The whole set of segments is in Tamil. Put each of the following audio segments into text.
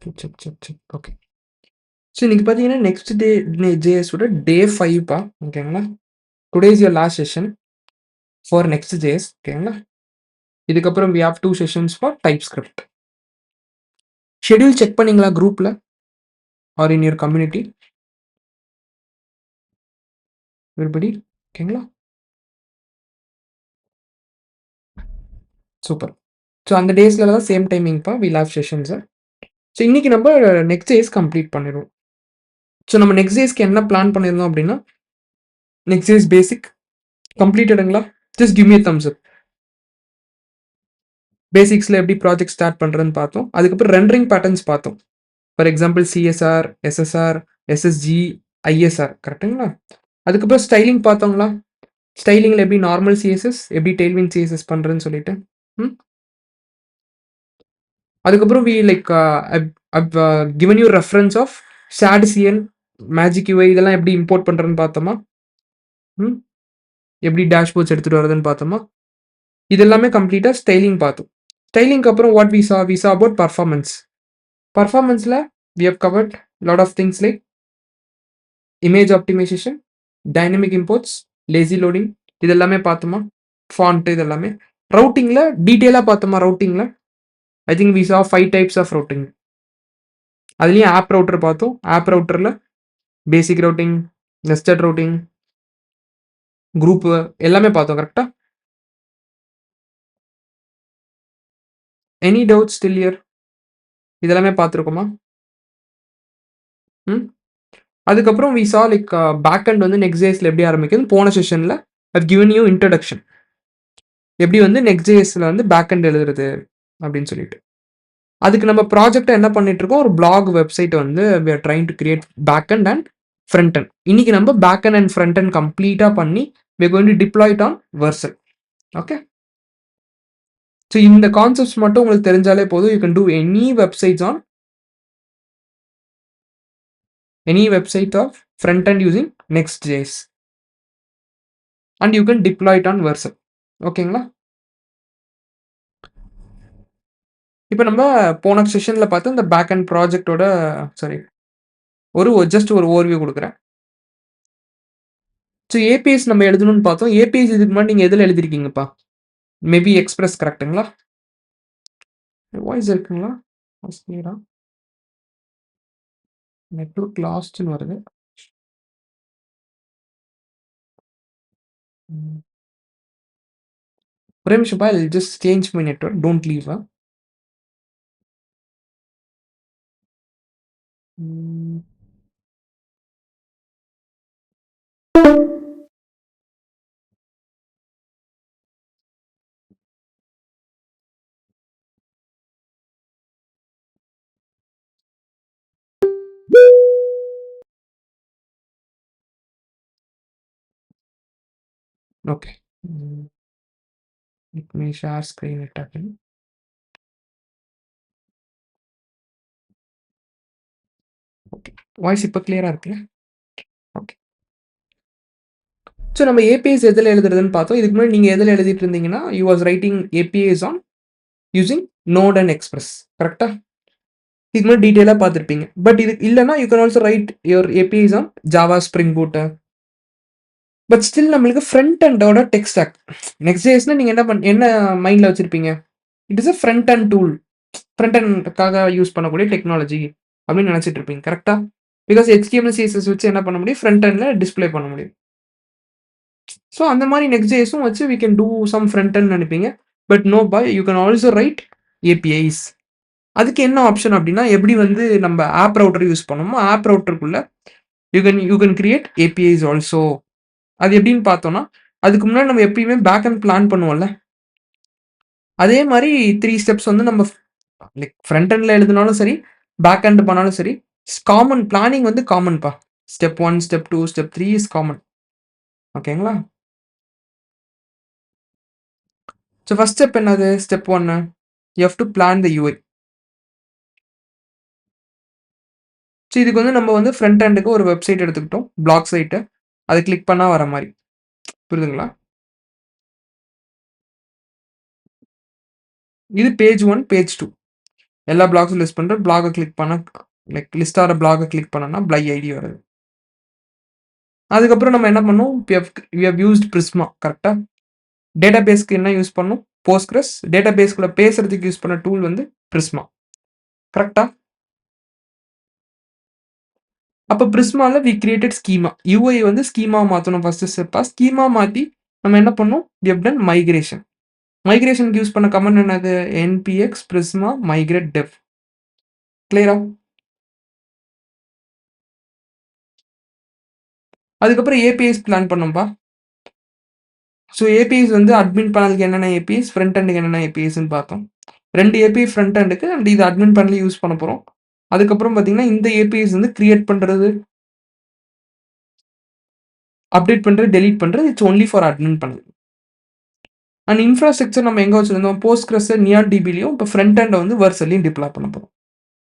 Check, check, check. Okay. So இன்னைக்கு பார்த்தீங்கன்னா, நெக்ஸ்ட் டே ஜேஎஸோட டே 5 ஓகேங்களா? Today is your last session for next JS ஓகேங்களா? இதுக்கப்புறம் we have 2 sessions for TypeScript. Schedule check பண்ணீங்களா குரூப்ல? Or in your community? Everybody? ஓகேங்களா? சூப்பர். ஸோ அந்த டேஸ்ல தான் சேம் டைமிங்ப்பா வில் ஹேவ் செஷன்ஸு. ஸோ இன்னைக்கு நம்ம நெக்ஸ்ட் டேஸ் கம்ப்ளீட் பண்ணிருவோம். ஸோ நம்ம நெக்ஸ்ட் டேஸ்க்கு என்ன பிளான் பண்ணியிருந்தோம் அப்படின்னா, நெக்ஸ்ட் டேஸ் பேசிக் கம்ப்ளீட்டடுங்களா? Just give me a thumbs up. பேசிக்ஸ்ல எப்படி ப்ராஜெக்ட் ஸ்டார்ட் பண்றதுன்னு பார்த்தோம். அதுக்கப்புறம் ரெண்டரிங் பேட்டர்ன்ஸ் பார்த்தோம். For example CSR, SSR, SSG, ISR கரெக்ட்டுங்களா? அதுக்கப்புறம் ஸ்டைலிங் பார்த்தோங்களா? ஸ்டைலிங்ல எப்படி நார்மல் சிஎஸ்எஸ், எப்படி டெய்ல்விண்ட் சிஎஸ்எஸ் பண்றதுன்னு சொல்லிட்டு. ம். அதுக்கப்புறம் we like I've I've given you reference of shadcn, magic UI இதெல்லாம் எப்படி இம்போர்ட் பண்றதுன்னு பார்த்தோமா? ம். எப்படி டேஷ்போர்ட்ஸ் எடுத்துட்டு வரதுன்னு பார்த்தோமா? இது எல்லாமே கம்ப்ளீட்டா ஸ்டைலிங் பார்த்தோம். ஸ்டைலிங்க்கு அப்புறம் what we saw about performance. பெர்ஃபார்மன்ஸ்ல we have covered lot of things like image optimisation, dynamic imports, lazy loading இது எல்லாமே பார்த்தோமா? ஃபாண்ட் இது எல்லாமே. ரவுட்டிங்ல டீட்டெயிலா பார்த்தோமா ரவுட்டிங்ல? I think we saw 5 types of routing. அதுலயும் ஆப் ரவுட்டர் பார்த்தோம். ஆப் ரவுட்டர்ல basic routing, nested routing, group எல்லாமே பார்த்தோம் கரெக்ட்டா? Any doubts still here? இதெல்லாமே பார்த்துருக்கோமா? ம். அதுக்கப்புறம் we saw like back end வந்து நெக்ஸ்ட் ஜேஎஸ்ல எப்படி ஆரம்பிக்குதுன்னு போன செஷன்ல ஐவ் கிவன் யூ இன்ட்ரோடக்ஷன். எப்படி வந்து நெக்ஸ்ட் ஜேஎஸ்ல வந்து பேக் எண்ட் எழுதுறது அப்படின்னு சொல்லிட்டு. அதுக்கு நம்ம ப்ராஜெக்ட்டா என்ன பண்ணிட்டு இருக்கோம், ஒரு பிளாக் வெப்சைட் வந்து we are trying to create back end and front end. இன்னைக்கு நம்ம back end and front end கம்ப்ளீட்டா பண்ணி we are going to deploy it on Vercel. Okay. So இந்த கான்செப்ட்ஸ் மட்டும் உங்களுக்கு தெரிஞ்சாலே போதும். You can do any website of front end using Next.js and you can deploy it on Vercel. ஓகேங்களா? இப்போ நம்ம போன செஷன்ல பார்த்து இந்த பேக் எண்ட் ப்ராஜெக்ட்டோட சாரி ஜஸ்ட் ஒரு ஓவர்வியூ குடுக்குறேன். ஸோ ஏபிஎஸ் நம்ம எழுதணும்னு பார்த்தோம். ஏபிஎஸ் இதுக்கு முன்னாடி நீங்க எதுல எழுதிருக்கீங்கப்பா? மேபி எக்ஸ்பிரஸ் கரெக்ட்டுங்களா? வாய்ஸ் இருக்குங்களா? வாய்ஸ் கிளியரா? நெட்வொர்க் லாஸ்ட்ன்னு வருது. ம். ஒரே நிமிஷம்ப்பா. I will just change my network. Don't leave. ம். ஓகே. ம். Let me share screen it again. Okay. Voice இப்ப கிளியரா இருக்குல்ல? ஓகே. ஸோ நம்ம ஏபிஎஸ் எதுல எழுதுறதுன்னு பார்த்தோம். இதுக்கு முன்னாடி நீங்க எதுல எழுதிட்டு இருந்தீங்கன்னா, you was writing APIs on using Node and Express கரெக்ட்டா? இதுக்கு முன்னாடி டீட்டெயிலா பார்த்துருப்பீங்க. பட் இது இல்லன்னா you can also write your APIs on Java, Spring Boot. But still நம்மளுக்கு ஃப்ரண்ட் எண்டோட டெக் ஸ்டாக். Next.jsனா நீங்க என்ன மைண்ட்ல வச்சிருப்பீங்க? It is a front end tool. Front எண்ட்க்காக யூஸ் பண்ணக்கூடிய டெக்னாலஜி அப்படின்னு நினைச்சிட்டு இருப்பீங்க. கரெக்ட்டா? பிகாஸ் HTML, CSS வச்சு என்ன பண்ண முடியும்? ஃப்ரண்ட் எண்ட்ல டிஸ்ப்ளே பண்ண முடியும். ஸோ அந்த மாரி Next.jsம் வச்சு we can do some front end நினைப்பீங்க. பட் நோ பாய் you can also write APIs. அதுக்கு என்ன ஆப்ஷன் அப்படின்னா, எப்படி வந்து நம்ம ஆப் ரவுட்டர் யூஸ் பண்ணோமோ, ஆப் ரவுட்டருக்குள்ள you can create APIs also. அது எப்படின்னு பார்த்தோம்னா, அதுக்கு முன்னாடி நம்ம எப்பயுமே பேக் எண்ட் பிளான் பண்ணுவோம்ல. அதே மாரி 3 ஸ்டெப்ஸ் வந்து நம்ம லைக் ஃப்ரண்ட் எண்ட்ல எழுதினாலும் சரி, பேக் எண்ட் பண்ணாலும் சரி, காமன் பிளானிங் வந்து காமன்பா. Step 1, step 2, step 3 is common. ஓகேங்களா? ஸோ ஃபர்ஸ்ட் ஸ்டெப் என்னது? Step 1 you have to plan the UI. So இதுக்கு வந்து நம்ம வந்து ஃப்ரண்ட் எண்டுக்கு ஒரு வெப்சைட் எடுத்துக்கிட்டோம். Black site. அத கிளிக் பண்ணா வர மாரி. புரியுதுங்களா? இது பேஜ் 1, பேஜ் 2. எல்லா பிளாக்ஸும் லிஸ்ட் பண்றேன். பிளாக்க கிளிக் பண்ணா லைக் லிஸ்ட் ஆற பிளாக்க கிளிக் பண்ணோம்னா ப்ளை ஐடி வருது. அதுக்கப்புறம் நம்ம என்ன பண்ணோம்? வி ஹவ் யூஸ்ட் பிரிஸ்மா கரெக்ட்டா? டேட்டாபேஸ்க்கு என்ன யூஸ் பண்ணோம்? போஸ்ட்கிரஸ். டேட்டாபேஸ்க்குள்ள பேசுறதுக்கு யூஸ் பண்ண டூல் வந்து பிரிஸ்மா. கரெக்ட்டா? அப்ப பிரிஸ்மால வி கிரியேட்டட் ஸ்கீமா. யுஐ வந்து ஸ்கீமாவா மாத்தணும் ஃபர்ஸ்ட் ஸ்டெப்பா. ஸ்கீமா மாத்தி நம்ம என்ன பண்ணோம்? We have done migration. மைக்ரேஷனுக்கு யூஸ் பண்ண கமாண்ட் என்னது? npx prisma migrate dev. கிளியரா? அதுக்கப்புறம் ஏபிஐஸ் பிளான் பண்ணோம்பா. ஸோ ஏபிஐஸ் வந்து அட்மின் பேனலுக்கு என்னென்ன ஏபிஐஸ், ஃப்ரண்ட் எண்டுக்கு என்னென்ன ஏபிஐஸ்ன்னு பார்த்தோம். 2 ஏபிஐ ஃப்ரண்ட் எண்டுக்கு அண்ட் இது அட்மின் பேனல்ல யூஸ் பண்ண போறோம். அதுக்கப்புறம் பார்த்தீங்கன்னா, இந்த ஏபிஐஸ் வந்து கிரியேட் பண்றது, அப்டேட் பண்றது, டெலீட் பண்றது it's only for admin panel. And infrastructure நம்ம எங்க வச்சிருந்தோம்? போஸ்ட்கிரஸ் நியான் டிபிலயும் இப்போ ஃப்ரண்ட் எண்ட வந்து வெர்சல்லையும் டிப்ளாய் பண்ண போறோம்.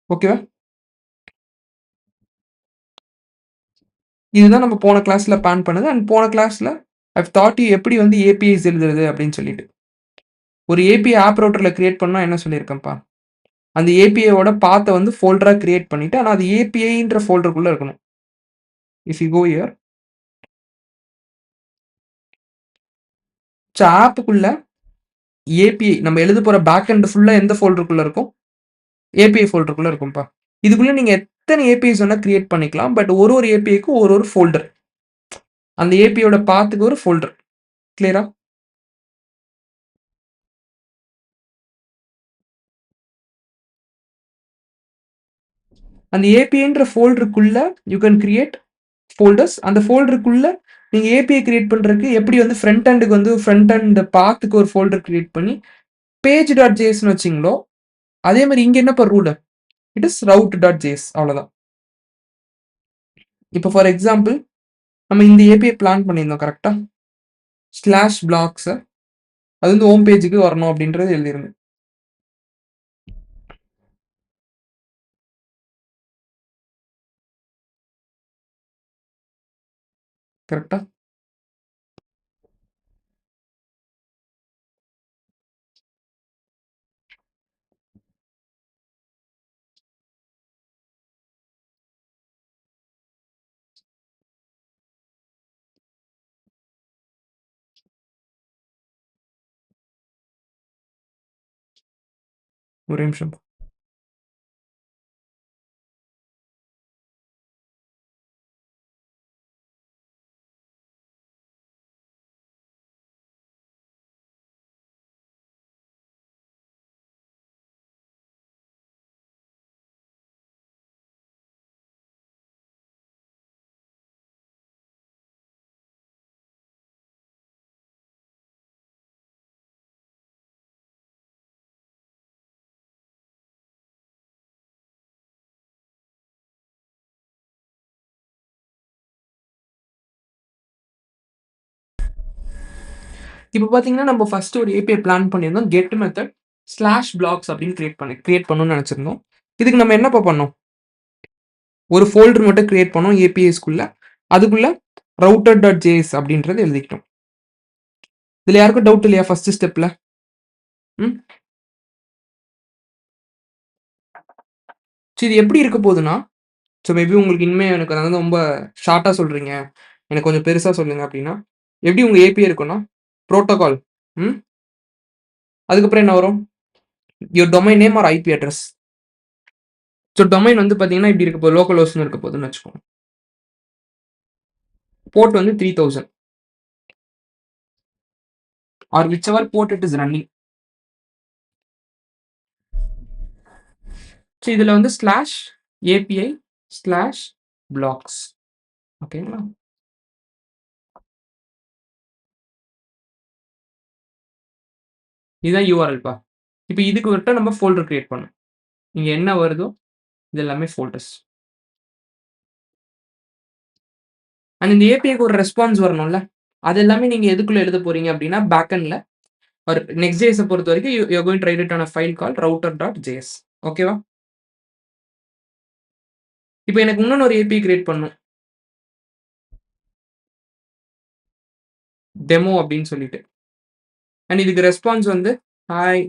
ஓகேவா? இதுதான் நம்ம போன கிளாஸ்ல பிளான் பண்ணது. அண்ட் போன கிளாஸ்ல ஐவ் தாட் யூ எப்படி வந்து ஏபிஐஸ் எழுதுறது அப்படின்னு சொல்லிட்டு. ஒரு ஏபிஐ ஆப் ரவுட்டர்ல கிரியேட் பண்ணா என்ன சொல்லியிருக்கேன்ப்பா? அந்த ஏபிஐயோட பாத்த வந்து ஃபோல்டரா கிரியேட் பண்ணிட்டு, ஆனா அது ஏபிஐன்ற ஃபோல்டருக்குள்ள இருக்கணும். இஃப் யூ கோ ஹியர், ஆப்புக்குள்ள ஏபிஐ நம்ம எழுத போற பேக் எண்ட் ஃபுல்லா எந்த ஃபோல்டருக்குள்ள இருக்கும்? ஏபிஐ ஃபோல்டருக்குள்ள இருக்கும்பா. இதுக்குள்ள நீங்க எத்தன ஏபிஐஸ் வேணா கிரியேட் பண்ணிக்கலாம். பட் ஒரு ஏபிஐக்கும் ஒரு ஃபோல்டர். அந்த ஏபிஐயோட பாத்துக்கு ஒரு ஃபோல்டர். கிளியரா? அந்த ஏபிஐன்ற ஃபோல்டருக்குள்ள யூ கேன் கிரியேட் ஃபோல்டர்ஸ். அந்த ஃபோல்டருக்குள்ள நீங்க ஏபிஐ கிரியேட் பண்றதுக்கு எப்படி வந்து ஃப்ரண்ட் எண்டுக்கு வந்து ஃப்ரண்ட் எண்ட் பாத்துக்கு ஒரு ஃபோல்டர் கிரியேட் பண்ணி பேஜ் டாட் ஜேஎஸ்ன்னு வச்சீங்களோ, அதே மாரி இங்க என்னப்பா rule? It is route dot JS அவ்வளோதான். இப்போ ஃபார் எக்ஸாம்பிள் நம்ம இந்த ஏபிஐ பிளான் பண்ணியிருந்தோம் கரெக்ட்டா? ஸ்லாஷ் பிளாக்ஸ அது வந்து ஹோம் பேஜுக்கு வரணும் அப்படின்றது எழுதிருங்க. கரெக்ட்டா? ஒரே நிமிஷம். இப்போ பார்த்தீங்கன்னா, நம்ம ஃபர்ஸ்ட் ஒரு ஏபிஐ பிளான் பண்ணியிருந்தோம். கெட் மெத்தட் ஸ்லாஷ் பிளாக்ஸ் அப்படின்னு கிரியேட் பண்ணணும்னு நெனச்சிருந்தோம். இதுக்கு நம்ம என்னப்பா பண்ணோம்? ஒரு ஃபோல்டர் மட்டும் கிரியேட் பண்ணோம் ஏபிஐஸ்குள்ள. அதுக்குள்ள ரவுட்டர் டாட் ஜேஎஸ் அப்படின்றத எழுதிக்கிட்டோம். இதுல யாருக்கும் டவுட் இல்லையா ஃபர்ஸ்ட் ஸ்டெப்ல? ம். இது எப்படி இருக்க போகுதுன்னா, மேபி உங்களுக்கு இனிமே எனக்கு அது வந்து ரொம்ப ஷார்ட்டா சொல்றீங்க. எனக்கு கொஞ்சம் பெருசா சொல்லுங்க அப்படின்னா, எப்படி உங்க ஏபிஐ இருக்கும்னா, புரோட்டோகால். ம். அதுக்கப்புறம் என்ன வரும்? Your domain name or IP address. Domain வந்து பார்த்தீங்கன்னா, இப்படி இருக்க போகுது. லோக்கல் ஹோஸ்ட்ன்னு இருக்க போகுதுன்னு வச்சுக்கோங்க. போர்ட் வந்து 3000 or whichever port it is running. இதுல வந்து ஸ்லாஷ் ஏபிஐ ஸ்லாஷ் பிளாக்ஸ். ஓகேங்களா? இதுதான் யூஆர்எல்ப்பா. இப்ப இதுக்கு விட்ட நம்ம ஃபோல்டர் கிரியேட் பண்ணணும். இங்க என்ன வருதோ இது எல்லாமே ஃபோல்டர்ஸ். அண்ட் இந்த ஏபிஐக்கு ஒரு ரெஸ்பான்ஸ் வரணும்ல. அது எல்லாமே நீங்க எதுக்குள்ள எழுத போறீங்க அப்படின்னா, பேக் எண்ட்ல ஒரு நெக்ஸ்ட்.js பொறுத்த வரைக்கும் you are going to right it on a file called router.js. ஓகேவா? இப்ப எனக்கு இன்னொன்னு ஒரு ஏபிஐ கிரியேட் பண்ணணும். டெமோ அப்படின்னு சொல்லிட்டு. அண்ட் இதுக்கு ரெஸ்பான்ஸ் வந்து ஹாய்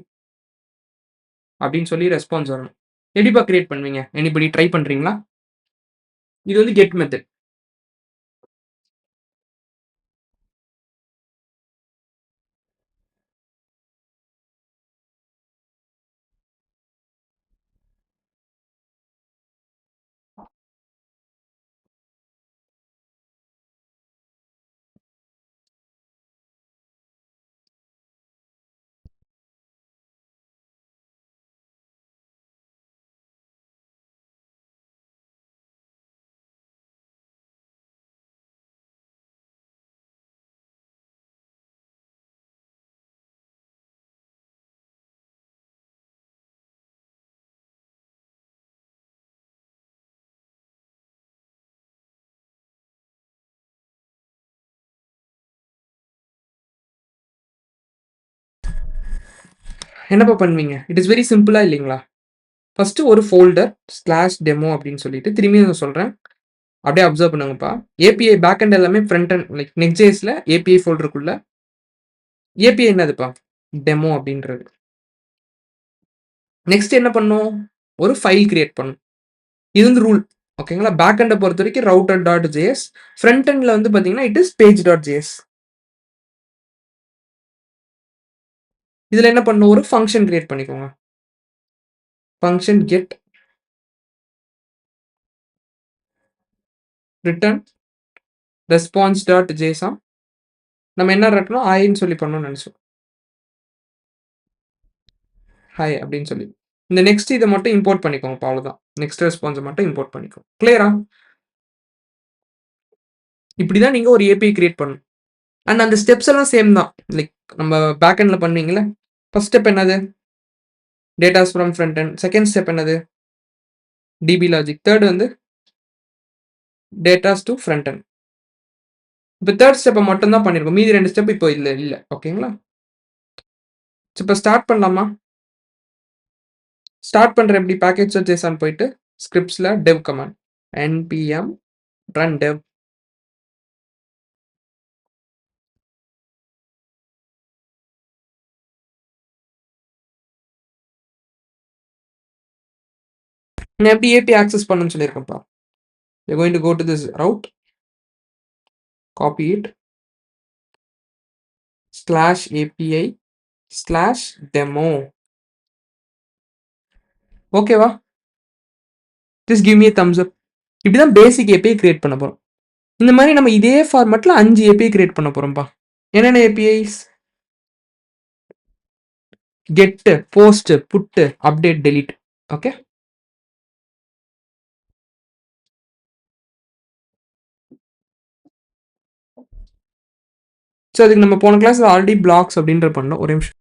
அப்படின்னு சொல்லி ரெஸ்பான்ஸ் வரணும். எப்படிப்பா கிரியேட் பண்ணுவீங்க? எனிபடி ட்ரை பண்றீங்களா? இது வந்து கெட் மெத்தட். என்னப்பா பண்ணுவீங்க? இட் இஸ் வெரி சிம்பிளா இல்லைங்களா? ஃபர்ஸ்ட்டு ஒரு ஃபோல்டர் ஸ்லாஷ் டெமோ அப்படின்னு சொல்லிட்டு திரும்பியும் நான் சொல்றேன். அப்படியே அப்சர்வ் பண்ணுங்கப்பா. ஏபிஐ பேக் எண்ட் எல்லாமே ஃப்ரண்ட் எண்ட் லைக் நெக்ஸ்ட்.jsல ஏபிஐ ஃபோல்டருக்குள்ள ஏபிஐ என்னதுப்பா? டெமோ அப்படின்றது. நெக்ஸ்ட் என்ன பண்ணும்? ஒரு ஃபைல் கிரியேட் பண்ணும். இது வந்து ரூல். ஓகேங்களா? பேக் எண்ட பொறுத்தவரைக்கும் ரவுட்டர் டாட் ஜேஎஸ். ஃப்ரண்ட் எண்ட்ல வந்து பார்த்தீங்கன்னா, it is page dot JS. இதுல என்ன பண்ணும்? ஒரு ஃபங்ஷன் கிரியேட் பண்ணிக்கோங்க. Function get return response dot Jason. நம்ம என்ன இருக்கணும்? ஹாய்ன்னு சொல்லி பண்ணணும்னு நினைச்சோம். ஹாய் அப்படின்னு சொல்லி. இந்த நெக்ஸ்ட் இதை மட்டும் இம்போர்ட் பண்ணிக்கோங்க. அவ்வளோதான். நெக்ஸ்ட் ரெஸ்பான்ஸை மட்டும் இம்போர்ட் பண்ணிக்கோங்க. கிளியரா? இப்படிதான் நீங்க ஒரு ஏபிஐ கிரியேட் பண்ணணும். அண்ட் அந்த ஸ்டெப்ஸ் எல்லாம் சேம் தான். லைக் நம்ம பேக் எண்ட்ல பண்ணீங்களே. ஃபர்ஸ்ட் ஸ்டெப் என்னது? Datas from front end. Second step என்னது? DB logic. தேர்ட் வந்து டேட்டாஸ் டு ஃப்ரண்ட் எண்ட். இப்போ தேர்ட் ஸ்டெப்பை மட்டும் தான் பண்ணிருக்கோம். மீதி 2 ஸ்டெப் இப்போ இல்ல. ஓகேங்களா? இப்போ ஸ்டார்ட் பண்ணலாமா? ஸ்டார்ட் பண்ற எப்படி? பேக்கேஜ் ஜேசன் போயிட்டு ஸ்கிரிப்ட்ஸ்ல dev command npm run dev. நான் எப்படி ஏபி ஆக்சஸ் பண்ணணும்னு சொல்லியிருக்கேன்ப்பா. you're going to go to this route, copy it, slash API slash demo. ஓகேவா? just give me a thumbs up. இப்படிதான் பேசிக் ஏபிஐ கிரியேட் பண்ண போறோம். இந்த மாதிரி நம்ம இதே ஃபார்மேட்ல 5 ஏபிஐ கிரியேட் பண்ண போறோம்ப்பா. என்னென்ன APIs? Get, post, put, update, delete. Okay. So அதுக்கு நம்ம போன கிளாஸ் ஆல்ரெடி பிளாக்ஸ் அப்படின்ற பண்ணோம். ஒரே நிமிஷம்.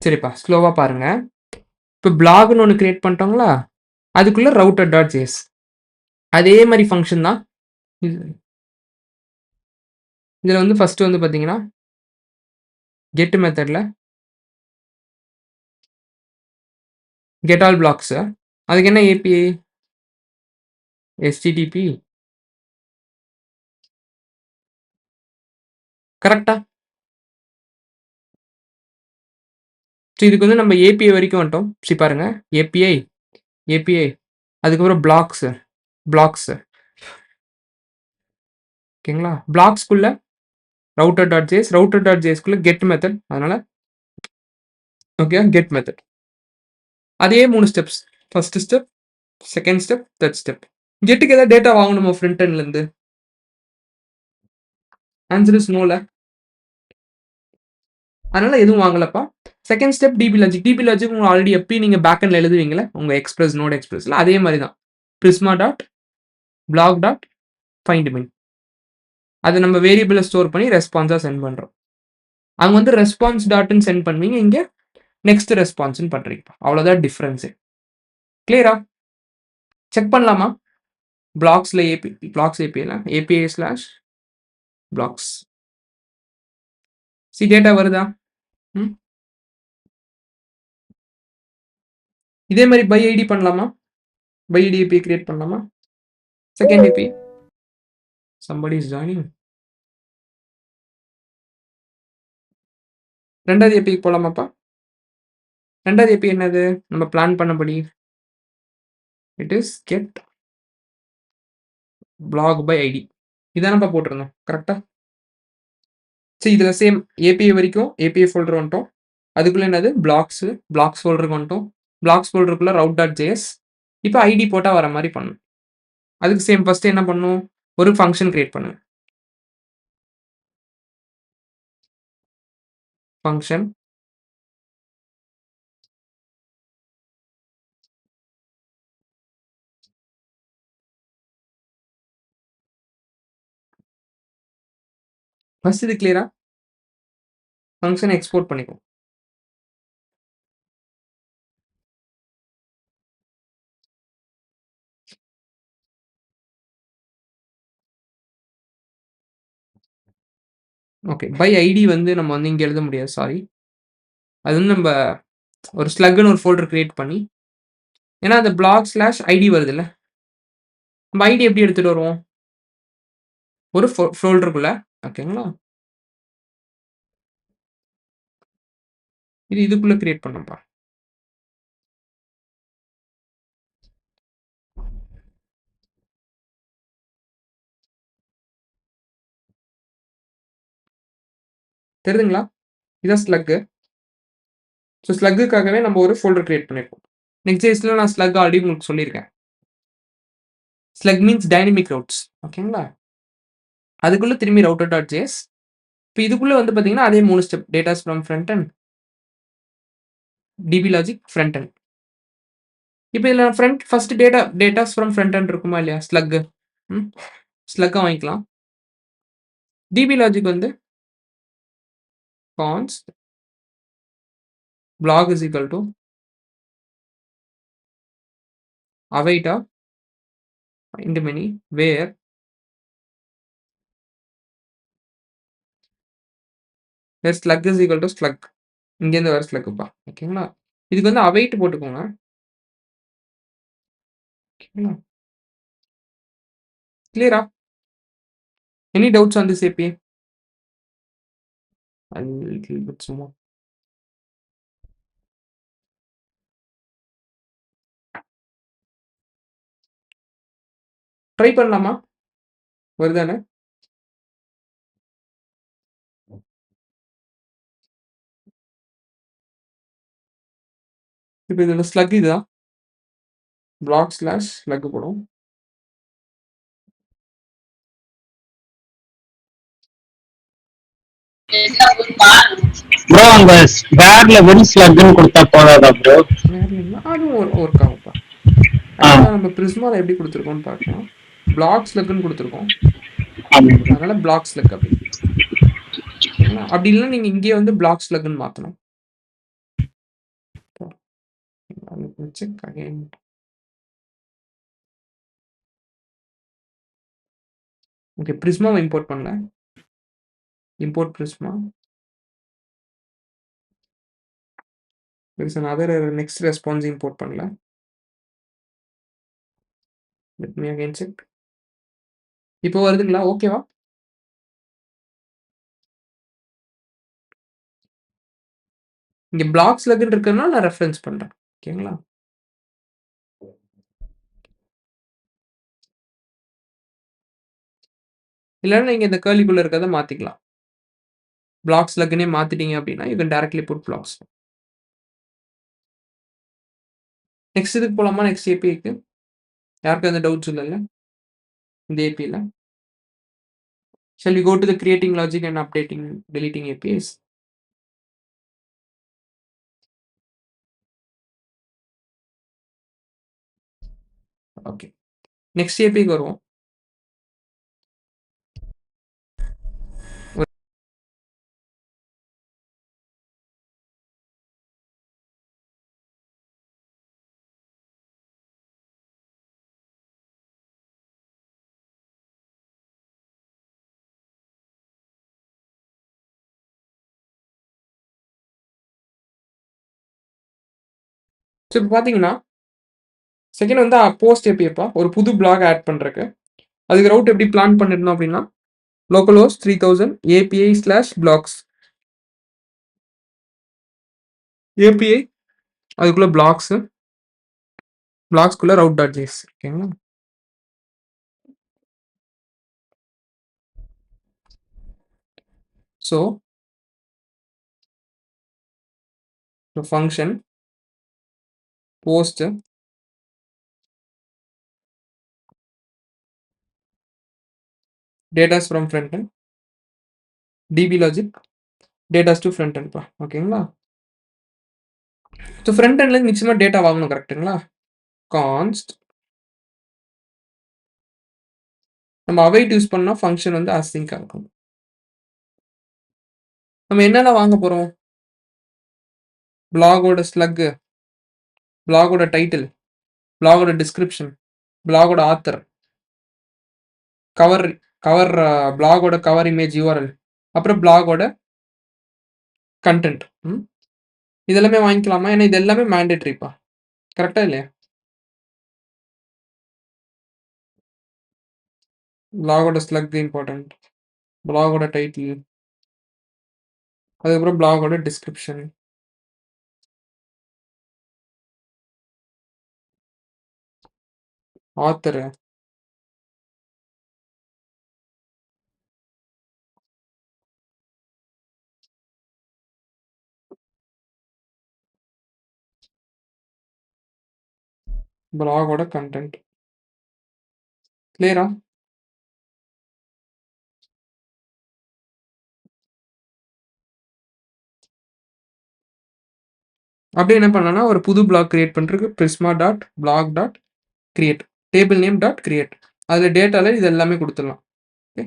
சரிப்பா, ஸ்லோவா பாருங்க. இப்போ பிளாக்னு ஒன்று கிரியேட் பண்ணிட்டோங்களா? அதுக்குள்ள ரவுட்டர் டாட் ஜேஎஸ். அதே மாதிரி ஃபங்க்ஷன் தான். இதில் வந்து ஃபர்ஸ்ட் வந்து பார்த்தீங்கன்னா கெட் மெத்தடில் கெட் ஆல் பிளாக்ஸ். அதுக்கு என்ன ஏபிஐ? HTTP. கரெக்டா? ஸோ இதுக்கு வந்து நம்ம ஏபிஐ வரைக்கும் வந்துட்டோம். சரி பாருங்க, ஏபிஐ அதுக்கப்புறம் பிளாக்ஸ். ஓகேங்களா? பிளாக்ஸ்குள்ள ரவுட்டர் டாட் ஜேஎஸ்குள்ள கெட் மெத்தட். அதனால ஓகே, கெட் மெத்தட். அதே 3 steps. First step, second step, third step. கெட்டுக்கு ஏதாவது டேட்டா வாங்கணுமா ஃப்ரண்ட் எண்ட்லேருந்து? ஆன்சர் இஸ் நோல. அதனால எதுவும் வாங்கலப்பா. Second step DB logic. DB logic உங்களுக்கு ஆல்ரெடி எப்பயும் நீங்க பேக் எண்ட்ல எழுதுவீங்கல்ல, உங்க எக்ஸ்பிரஸ், நோட் எக்ஸ்பிரஸ்ல அதே மாரி தான். Prisma dot black dot find மின். அத நம்ம வேரியபிள்ல ஸ்டோர் பண்ணி ரெஸ்பான்ஸா சென்ட் பண்றோம். அங்க வந்து ரெஸ்பான்ஸ் டாட்ன்னு சென்ட் பண்ணுவீங்க. இங்க நெக்ஸ்ட் ரெஸ்பான்ஸ்ன்னு பண்றீங்க. அவ்வளோதான் டிஃபரன்ஸே. கிளியரா? செக் பண்ணலாமா? பிளாக்ஸ்ல பிளாக்ஸ் ஏபிஐல ஏபிஐ ஸ்லாஷ் பிளாக்ஸ். டேட்டா வருதா? ம். இதே மாதிரி பை ஐடி பண்ணலாமா? பை ஐடி ஏபிஐ கிரியேட் பண்ணலாமா? Second API. somebody is joining. ரெண்டாவது ஏபிஐ போலாமாப்பா? ரெண்டாவது ஏபிஐ என்னது? நம்ம பிளான் பண்ணபடி it is get blog by ID. இதானப்பா போட்டிருந்தோம். கரெக்டா? சரி, இதுல சேம் ஏபிஐ வரைக்கும் ஏபிஐ ஃபோல்டர் வந்துட்டோம். அதுக்குள்ள என்னது? பிளாக்ஸ். பிளாக்ஸ் ஃபோல்டருக்கு வந்துட்டோம். பிளாக்ஸ் ஃபோல்டருக்குள்ள ரவுட் டாட் ஜேஎஸ். இப்போ ஐடி போட்டா வர மாதிரி பண்ணணும். அதுக்கு சேம் ஃபர்ஸ்ட் என்ன பண்ணணும்? ஒரு ஃபங்க்ஷன் கிரியேட் பண்ணுங்க. ஃபங்க்ஷன் ஃபர்ஸ்ட் இது கிளியரா? ஃபங்க்ஷன் எக்ஸ்போர்ட் பண்ணிக்கும். ஓகே, பை ஐடி வந்து நம்ம வந்து இங்க எழுத முடியாது, சாரி. அது வந்து நம்ம ஒரு ஸ்லக்னு ஒரு ஃபோல்டர் கிரியேட் பண்ணி, ஏன்னா அந்த பிளாக் ஸ்லாஷ் ஐடி வருது இல்ல, நம்ம ஐடி எப்படி எடுத்துட்டு வருவோம்? ஒரு ஃபோல்டருக்குள்ள. ஓகேங்களா? இது இதுக்குள்ள கிரியேட் பண்ணப்பா. தெரியுதுங்களா? இதான் ஸ்லக். ஸோ ஸ்லக்குக்காகவே நம்ம ஒரு ஃபோல்டர் கிரியேட் பண்ணிருக்கோம். நெக்ஸ்ட் டேஸ்ல நான் ஸ்லக் ஆல்ரெடி உங்களுக்கு சொல்லியிருக்கேன். Slug means dynamic ரவுட்ஸ். ஓகேங்களா? அதுக்குள்ள திரும்பி ரவுட்டர் டாட் ஜேஎஸ். இப்போ இதுக்குள்ள வந்து பார்த்தீங்கன்னா அதே 3 step. Datas from front end, DB logic, front end. இப்போ இதில் first datas from front end இருக்குமா இல்லையா? ஸ்லக். ஸ்லக்கை வாங்கிக்கலாம். டிபி லாஜிக் வந்து கான்ஸ்ட் blog is equal to await of find many where slug is equal to slug. இங்கேருந்து வர ஸ்லக்குப்பா. ஓகேங்களா? இதுக்கு வந்து await போட்டுக்கோங்க. ஓகேங்களா? கிளியரா? Any doubts on this API? A little bit more. Try பண்ணலாமா? வருதானே? இப்போ இதோட ஸ்லக் இதுதான். பிளாக் ஸ்லாஷ் ஸ்லக் போடும். ப்ரோ அங்க ஸ்பேர்ல வெறும் ஸ்லக்னு கொடுத்தா போதாதா ப்ரோ? அதுவும் ஒர்க் ஆகும்ப்பா. ஆக்சுவலாக நம்ம பிரிஸ்மாவில் எப்படி கொடுத்துருக்கோம்னு பார்க்கலாம். பிளாக் ஸ்லக்னு கொடுத்துருக்கோம். அதனால பிளாக் ஸ்லக் அப்படி. ஓகேங்களா? அப்படி இல்லைன்னா நீங்கள் இங்கேயே வந்து பிளாக் ஸ்லக்னு மாற்றணும். Check again. ஓகே, பிரிஸ்மாவை இம்போர்ட் பண்ணல. import Prisma. There is another next response import பண்ணல. Let me again check. இப்போ வருதுங்களா? ஓகேவா? இங்க பிளாக் ஸ்லக்னு இருக்கிறதுனால நான் ரெஃபரன்ஸ் பண்றேன். ஓகேங்களா? இல்லைன்னா நீங்க இந்த கேர்லிக்குள்ள இருக்கிறத மாத்திக்கலாம். பிளாக் ஸ்லக்னே மாத்திட்டீங்க அப்படின்னா you can directly put blocks. Next இதுக்கு போலாமா? நெக்ஸ்ட் ஏபிஐக்கு யாருக்கு அந்த டவுட்ஸ் இல்லைல்ல இந்த ஏபிஐல? Shall we go to the creating logic and updating, deleting APIs? Okay. Next API வருவோம். ஸோ இப்போ பார்த்தீங்கன்னா, செகண்ட் வந்து போஸ்ட் ஏபிஐப்பா ஒரு புது பிளாக் ஆட் பண்ணுறக்கு. அதுக்கு ரவுட் எப்படி பிளான் பண்ணியிருந்தோம் அப்படின்னா, localhost 3000 API slash blogs. API அதுக்குள்ள பிளாக்ஸு, பிளாக்ஸ்குள்ள ரவுட் டாட் ஜேஎஸ். ஓகேங்களா? So function post datas from front end DB logic datas to front அண்ட்ப்பா. ஓகேங்களா? ஸோ ஃப்ரண்ட் எண்ட்லேருந்து நிச்சயமாக டேட்டா வாங்கணும். கரெக்ட்டுங்களா? கான்ஸ்ட் நம்ம அவைட் யூஸ் பண்ணால் ஃபங்க்ஷன் வந்து அசிங்காக இருக்கும். நம்ம என்னென்ன வாங்க போகிறோம்? பிளாகோட ஸ்லக்கு, பிளாகோட டைட்டில், பிளாகோட டிஸ்கிரிப்ஷன், பிளாகோட ஆத்தர், கவர் கவர் பிளாகோட கவர் இமேஜ் யூஆர்எல், அப்புறம் பிளாகோட கண்டென்ட். இதெல்லாமே வாங்கிக்கலாமா? ஏன்னா இது எல்லாமே மேண்டேட்ரிப்பா. கரெக்டா இல்லையா? பிளாகோட ஸ்லக் இம்பார்ட்டன்ட், பிளாகோட டைட்டில், அதுக்கப்புறம் பிளாகோட டிஸ்கிரிப்ஷன், ஆத்தர், பிளாகோட கண்டென்ட். கிளியரா? அப்படியே என்ன பண்ணலாம்னா ஒரு புது பிளாக் கிரியேட் பண்ணுறதுக்கு Prisma dot black dot create, table name dot create, அதில் டேட்டாவில் இது எல்லாமே கொடுத்துடலாம். ஓகே.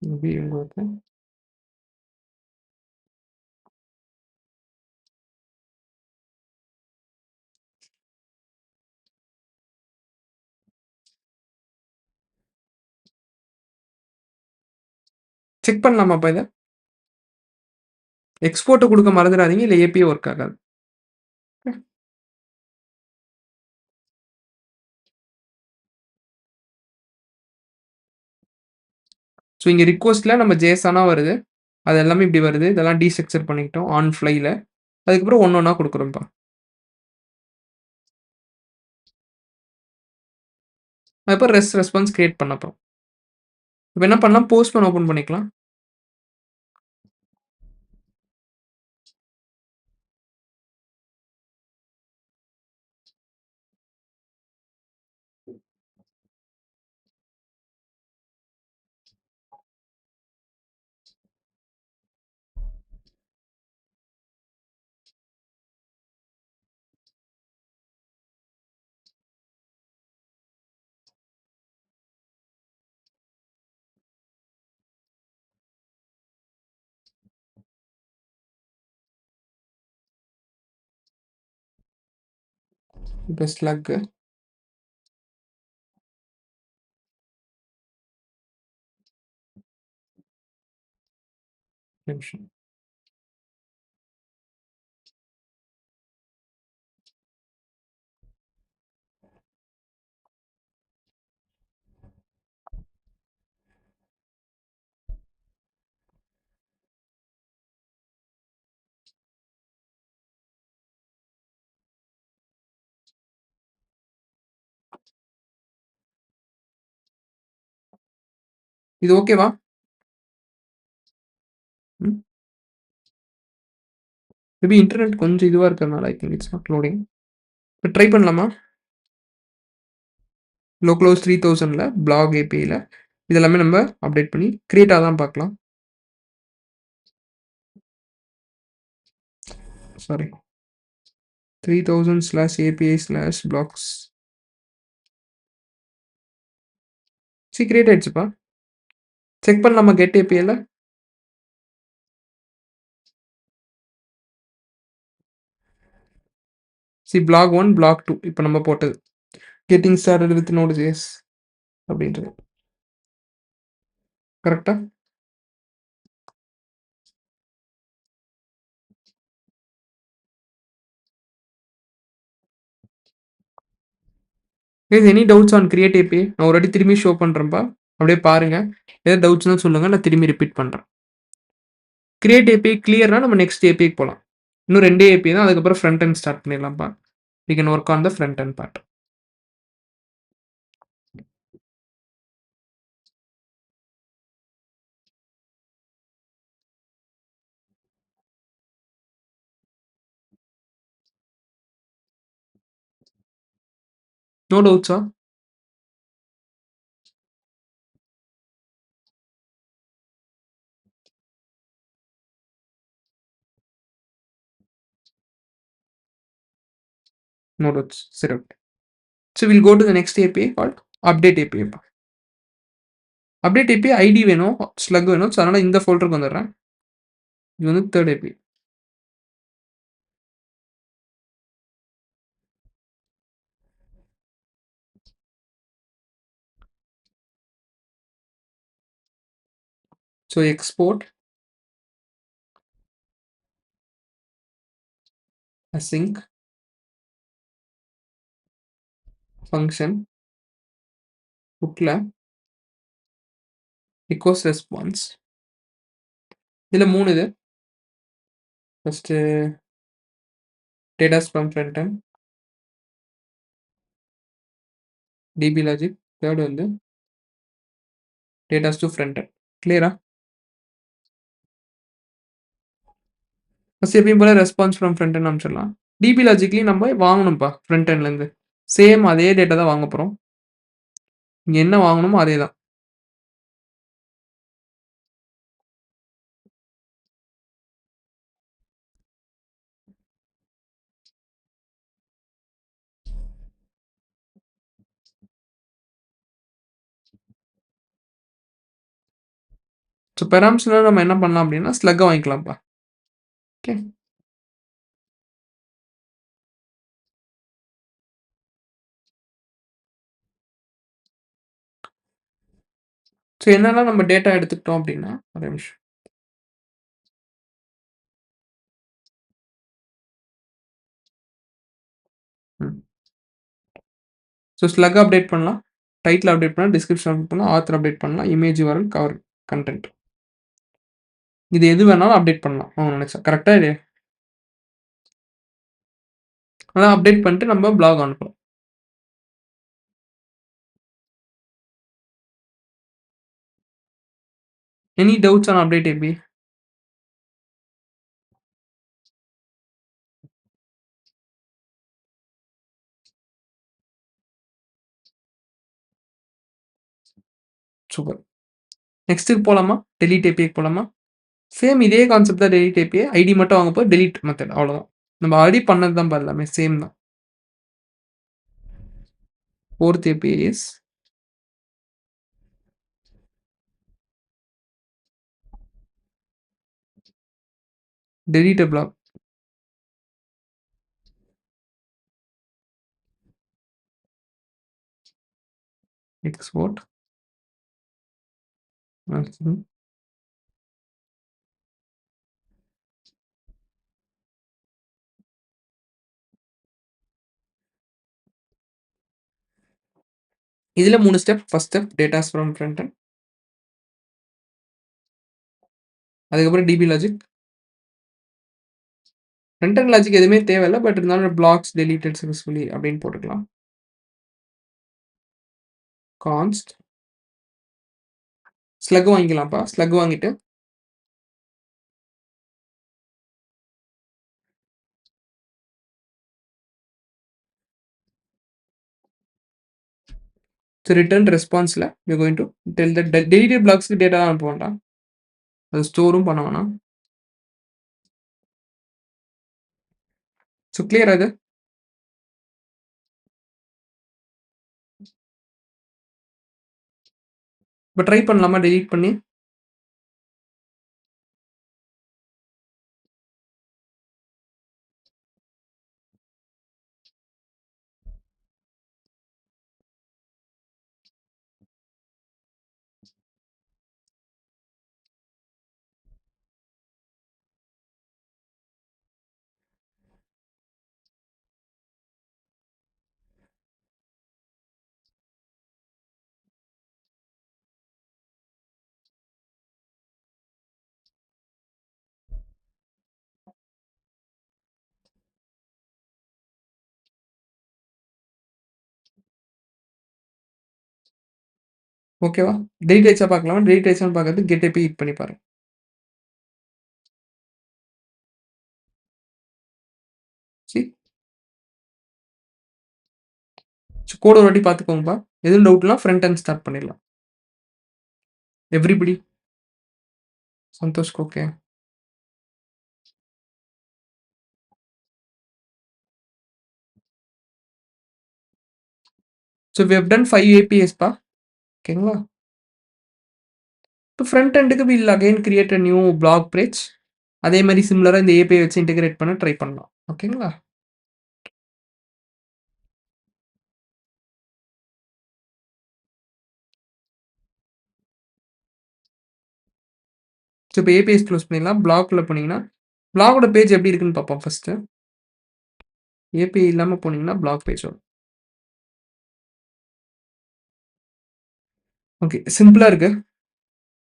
மேபி உங்களுக்கு செக் பண்ணலாமாப்பா இதை? எக்ஸ்போர்ட்டை கொடுக்க மறந்துடாதீங்க, இல்லை ஏபிஐ ஒர்க் ஆகாது. ஸோ இங்கே ரிக்வஸ்ட்டில் நம்ம ஜேசானா வருது, அது எல்லாமே இப்படி வருது. இதெல்லாம் டீஸ்ட்ரக்சர் பண்ணிக்கிட்டோம் ஆன் ஃப்ளைல. அதுக்கப்புறம் ஒன்று ஒன்றா கொடுக்குறோம்ப்பா. அதுக்கப்புறம் ரெஸ்பான்ஸ் கிரியேட் பண்ணப்போ இப்போ என்ன பண்ணலாம்? போஸ்ட்மேன் ஓப்பன் பண்ணிக்கலாம். இப்போ ஸ்லக்கு நிமிஷம். இது ஓகேவா? ம். மேபி இன்டர்நெட் கொஞ்சம் இதுவா இருக்கிறதுனால I think it's not loading. இப்ப ட்ரை பண்ணலாமா? லோக்கல்ஹோஸ்ட் 3000ல பிளாக் ஏபிஐல இதெல்லாமே நம்ம அப்டேட் பண்ணி கிரியேட் ஆகுதான்னு பார்க்கலாம். சாரி. 3000/API/blocks. கிரியேட் ஆயிடுச்சுப்பா. செக் பண்ணலாமா கெட் ஏபிஐல? பிளாக் 1, பிளாக் 2 இப்ப நம்ம போட்டது. கெட்டிங் ஸ்டார்டட் வித் Node.js அப்படின்றது. கரெக்ட்டா? Guys any doubts on create API? நான் ஒரு வாட்டி திரும்பி ஷோ பண்றேன்ப்பா. அப்படியே பாருங்க. ஏதாவது டவுட்ஸ்னா சொல்லுங்க. நான் திரும்பி ரிப்பீட் பண்றேன். கிரியேட் ஏபிஐ கிளியர்னா நம்ம நெக்ஸ்ட் ஏபிஐக்கு போலாம். இன்னும் 2 ஏபிஐ தான். அதுக்கப்புறம் ஃப்ரண்ட் எண்ட் ஸ்டார்ட் பண்ணிடலாம்ப்பா. We can work on the front end part. No டவுட்ஸா? No doubts. சரி okay. So will go to the next API called update API. Update API ID வேணும், ஸ்லக் வேணும். ஸோ அதனால இந்த ஃபோல்டருக்கு வந்துடுறேன். இது வந்து third API. So export async function புட்ல echoes ரெஸ்பான்ஸ். இதுல 3 இது. First datas from front end, DB logic. Third வந்து டேட்டாஸ் டு ஃப்ரண்ட் எண்ட். கிளியரா? ஃபர்ஸ்ட் எப்பயும் போல ரெஸ்பான்ஸ் ஃப்ரம் ஃப்ரண்ட் எண்ட் அனுப்பிச்சிடலாம். டிபி லாஜிக்லயும் நம்ம வாங்கணும்ப்பா ஃப்ரண்ட் எண்ட்லேருந்து. சேம் அதே டேட்டா தான் வாங்க போகிறோம். இங்கே என்ன வாங்கணுமோ அதே தான். ஸோ பெராம்ஸ்ல நம்ம என்ன பண்ணலாம் அப்படின்னா ஸ்லக்கை வாங்கிக்கலாம்ப்பா. ஓகே. ஸோ என்னெல்லாம் நம்ம டேட்டா எடுத்துக்கிட்டோம் அப்படின்னா ஒரு நிமிஷம். ஸோ ஸ்லக் அப்டேட் பண்ணலாம், டைட்டில் அப்டேட் பண்ணலாம், டிஸ்கிரிப்ஷன் அப்டேட் பண்ணலாம், ஆத்தர் அப்டேட் பண்ணலாம், இமேஜ் வரல், கவர் கண்டென்ட். இது எது வேணாலும் அப்டேட் பண்ணலாம் அவங்க நினைச்சா. கரெக்டாக இது அதான் அப்டேட் பண்ணிட்டு நம்ம பிளாக் அனுப்புறோம். Any doubts on update API? Super. நெக்ஸ்ட்டுக்கு போகலாமா? டெலீட் ஏபிஐக்கு போகலாமா? சேம் இதே கான்செப்ட் தான் டெலீட் ஏபிஐ. ஐடி மட்டும் வாங்க போய் டெலீட் மெத்தட் அவ்வளோதான். நம்ம ஆல்ரெடி பண்ணது தான் எல்லாமே சேம் தான். Fourth API is delete a block. Export. இதுல 3 step. First step datas from front end. அதுக்கப்புறம் DB logic. Front end logic எதுவுமே தேவையில்லை. பட் இருந்தாலும் பிளாக்ஸ் டெலீட்டட் சக்ஸஸ்ஃபுல்லி அப்படின்னு போட்டுக்கலாம். கான்ஸ்ட் ஸ்லக் வாங்கிக்கலாம்ப்பா. ஸ்லக் வாங்கிட்டு ஸோ ரிட்டர்ன் ரெஸ்பான்ஸ்ல you going to tell the deleted பிளாக்ஸ்க்கு டேட்டா தான் அனுப்ப வேண்டாம். அது ஸ்டோரும் பண்ண வேணாம். ஸோ கிளியரா இது? இப்ப ட்ரை பண்ணலாமா டெலீட் பண்ணி? ஓகேவா? டெலீட் ஆயிடுச்சா பார்க்கலாமா? டெலீட் ஆயிடுச்சான்னு பார்க்கறதுக்கு கெட் ஏபி ஹிட் பண்ணி பாருங்க. சி கோட ஒரு வாட்டி பார்த்துக்கோங்கப்பா. எதுவும் டவுட்னா ஃப்ரண்ட் எண்ட் ஸ்டார்ட் பண்ணிடலாம். எவ்ரிபடி சந்தோஷ்க்கு okay. So we have done 5 ஏபிஎஸ்ப்பா. ஓகேங்களா? இப்போ ஃப்ரண்ட் எண்டுக்கு will again create a new blog page. அதே மாதிரி சிமிலரா இந்த ஏபிஐ வச்சு இன்டகிரேட் பண்ண ட்ரை பண்ணலாம். ஓகேங்களா? ஸோ இப்போ ஏபிஎஸ் க்ளோஸ் பண்ணிடலாம். பிளாக்ல போனீங்கன்னா, பிளாகோட பேஜ் எப்படி இருக்குன்னு பார்ப்போம் ஃபர்ஸ்ட்டு. ஏபிஐ இல்லாம போனீங்கன்னா பிளாக் பேஜ் வரும். ஓகே. சிம்பிளா இருக்கு.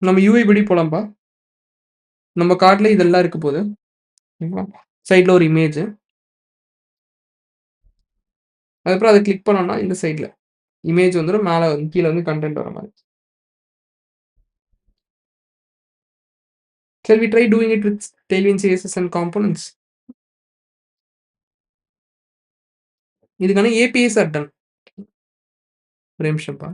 நம்ம யூஐ படி போலாம்ப்பா. நம்ம கார்ட்ல இதெல்லாம் இருக்க போது. ஓகேங்களா? சைட்ல ஒரு இமேஜ். அதுக்கப்புறம் அத கிளிக் பண்ணோம்னா இந்த சைட்ல இமேஜ் வந்துரும். மேல வந்து கீழ வந்து கன்டென்ட் வர மாரி. Shall we try doing it with Tailwind CSS and components? இதுக்கான ஏபிஐஸ் ஆர் டன். ஒரே நிமிஷம்ப்பா.